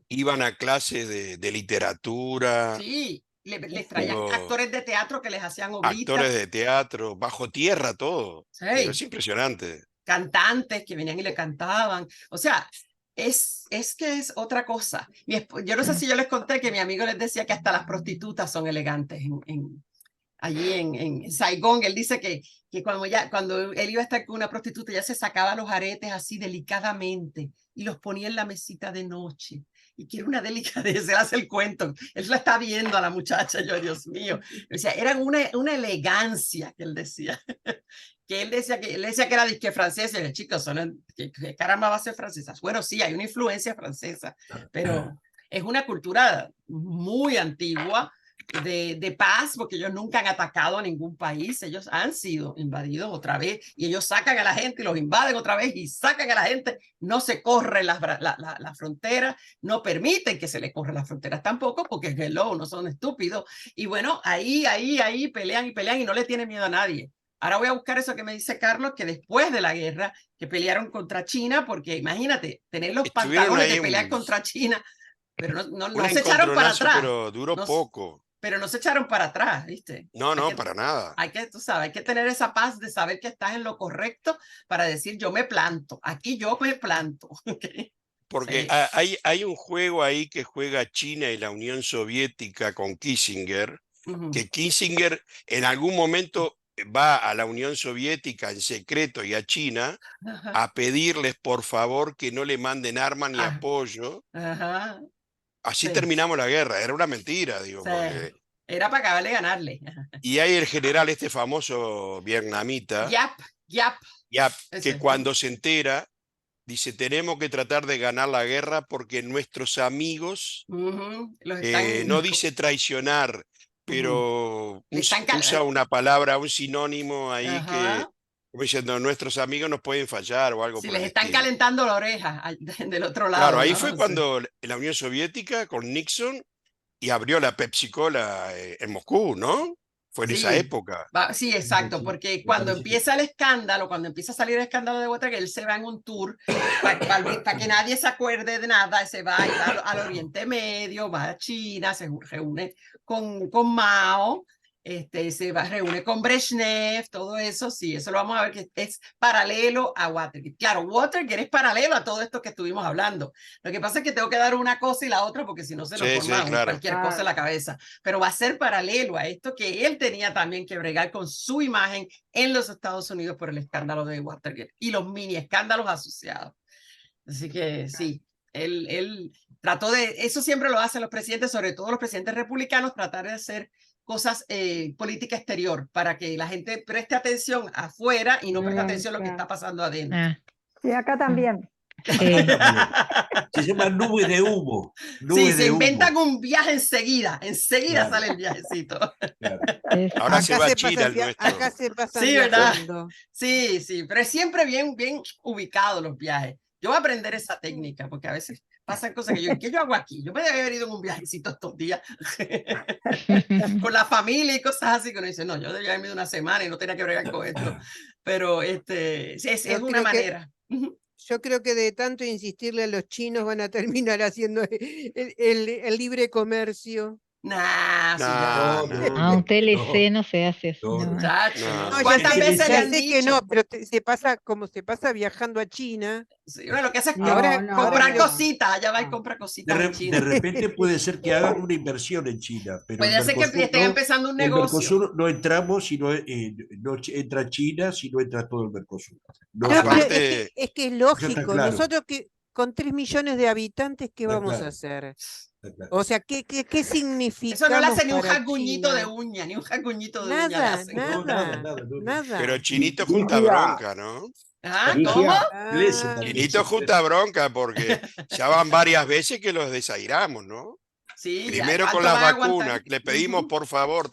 iban a clases de literatura. Sí. Les traían actores de teatro que les hacían oblitas. Actores de teatro, bajo tierra, todo. Sí. Es impresionante. Cantantes que venían y le cantaban. O sea, es que es otra cosa. Yo no sé si yo les conté que mi amigo les decía que hasta las prostitutas son elegantes allí en Saigón. Él dice que cuando él iba a estar con una prostituta, ya se sacaba los aretes así delicadamente y los ponía en la mesita de noche. Y que era una delicadeza, él hace el cuento, él la está viendo a la muchacha, yo, Dios mío, o sea, eran una elegancia que él decía, él decía que era disque francesa, y chicos, ¿qué caramba va a ser francesa? Bueno, sí, hay una influencia francesa, pero es una cultura muy antigua, de paz, porque ellos nunca han atacado a ningún país, ellos han sido invadidos otra vez y ellos sacan a la gente y los invaden otra vez y sacan a la gente, no se corren las fronteras, no permiten que se le corren las fronteras tampoco, porque hello, no son estúpidos, y bueno, ahí pelean y no le tienen miedo a nadie. Ahora voy a buscar eso que me dice Carlos, que después de la guerra, que pelearon contra China, porque imagínate, tener los pantalones de pelear contra China, pero no se echaron para atrás. Pero duró poco. Pero no se echaron para atrás, ¿viste? No, para nada. Tú sabes, hay que tener esa paz de saber que estás en lo correcto para decir, yo me planto, aquí yo me planto. ¿Okay? Porque hay un juego ahí que juega China y la Unión Soviética con Kissinger, que Kissinger en algún momento va a la Unión Soviética en secreto y a China a pedirles por favor que no le manden armas ni apoyo. Así terminamos la guerra, era una mentira, digo. Porque... Era para acabarle ganarle. Y hay el general famoso vietnamita, Giap, que cuando se entera, dice, tenemos que tratar de ganar la guerra porque nuestros amigos, no dice traicionar, pero usa una palabra, un sinónimo ahí que... Como diciendo, nuestros amigos nos pueden fallar o algo. Si les están calentando la oreja del otro lado. Claro, ahí fue cuando la Unión Soviética con Nixon y abrió la Pepsi Cola en Moscú, ¿no? Fue en esa época. Sí, exacto, porque cuando empieza el escándalo, cuando empieza a salir el escándalo de Watergate, él se va en un tour para que nadie se acuerde de nada, se va al Oriente Medio, va a China, se reúne con Mao, reúne con Brezhnev, todo eso, sí, eso lo vamos a ver que es paralelo a Watergate. Claro, Watergate es paralelo a todo esto que estuvimos hablando. Lo que pasa es que tengo que dar una cosa y la otra porque si no se nos forma cualquier cosa en la cabeza. Pero va a ser paralelo a esto que él tenía también que bregar con su imagen en los Estados Unidos por el escándalo de Watergate y los mini escándalos asociados. Así que sí, él trató de, eso siempre lo hacen los presidentes, sobre todo los presidentes republicanos, tratar de hacer cosas política exterior para que la gente preste atención afuera y no preste atención a lo que está pasando adentro. Sí, acá también. Sí. Se llama nube de humo. Se inventan un viaje enseguida sale el viajecito. Claro. Ahora se va a China el nuestro. Acá se pasa ¿verdad? Sí, pero es siempre bien ubicados los viajes. Yo voy a aprender esa técnica porque a veces pasan cosas que yo hago aquí. Yo me debía haber ido en un viajecito estos días con la familia y cosas así que uno dice, no, yo debía haberme ido una semana y no tenía que bregar con esto. Pero es una manera. Yo creo que de tanto insistirle a los chinos van a terminar haciendo el libre comercio. Un TLC no se hace eso. ¿Cuántas veces le han dicho? Que no, pero se pasa como se pasa viajando a China. Sí, bueno, lo que hace es comprar cositas, allá va y compra cositas en China. De repente puede ser que hagan una inversión en China, pero puede ser que estén empezando un negocio. En Mercosur no entramos, no entra China, sino entra todo el Mercosur. Es que es lógico, claro. Nosotros que con 3 millones de habitantes, ¿qué vamos a hacer? O sea, ¿qué significa? Eso no le hace ni un jacuñito de uña, ni un jacuñito de uña. Nada. Pero Chinito junta bronca, ¿no? ¿Cómo? Chinito junta bronca porque ya van varias veces que los desairamos, ¿no? Sí, primero con las vacunas, le pedimos por favor,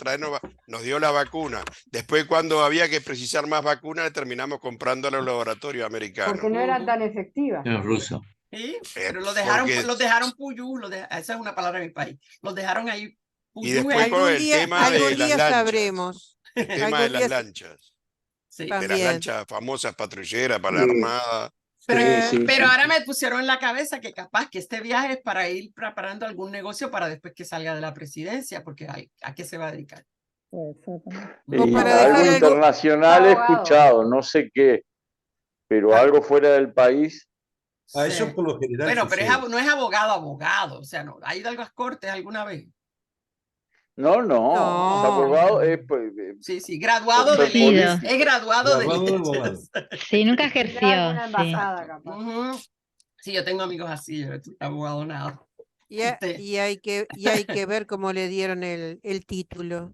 nos dio la vacuna. Después cuando había que precisar más vacunas, le terminamos comprando a los laboratorios americanos. Porque no eran tan efectivas. Los rusos. Sí, pero los dejaron puyú, esa es una palabra en mi país, los dejaron ahí puyú. Y después con el tema de las lanchas. Sabremos. El tema de las lanchas. Sí. De las lanchas famosas patrulleras para la Armada. Pero ahora me pusieron en la cabeza que capaz que este viaje es para ir preparando algún negocio para después que salga de la presidencia, porque ¿a qué se va a dedicar? Algo internacional he escuchado, no sé qué, pero algo fuera del país. Eso por lo general. Bueno, pero no es abogado, o sea, no. ¿Ha ido a las cortes alguna vez? No. Es abogado, sí, graduado de leyes. Es graduado de leyes. Sí, nunca ejerció. Una embajada, capaz. Sí, yo tengo amigos así, yo estoy abogado nada. Y hay que ver cómo le dieron el título.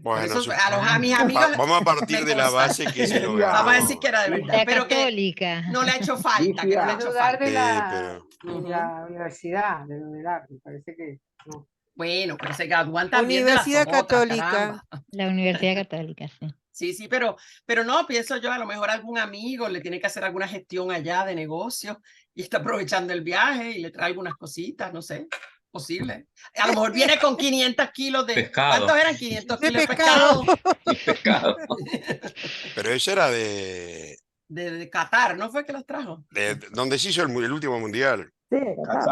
Bueno, a mis amigos vamos a partir de la base que se lo ganó. Vamos a decir que era de verdad, la pero católica. Que no le ha hecho falta. Que no le ha hecho falta. De la universidad, del arte, parece que no. Bueno, pero se gradúan también Universidad de las Católica. La Universidad Católica, sí. Sí, pero no, pienso yo, a lo mejor algún amigo le tiene que hacer alguna gestión allá de negocios y está aprovechando el viaje y le trae algunas cositas, no sé. Posible. A lo mejor viene con 500 kilos de pescado. ¿Cuántos eran 500 kilos de pescado? Pescado. Pero eso era de Qatar, ¿no fue que los trajo? ¿Dónde se hizo el último mundial? Sí,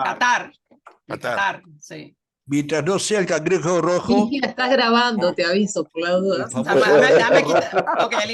Qatar, sí. Mientras no sea el cangrejo rojo. Estás grabando, te aviso, por la duda. Déjame quitar. Okay,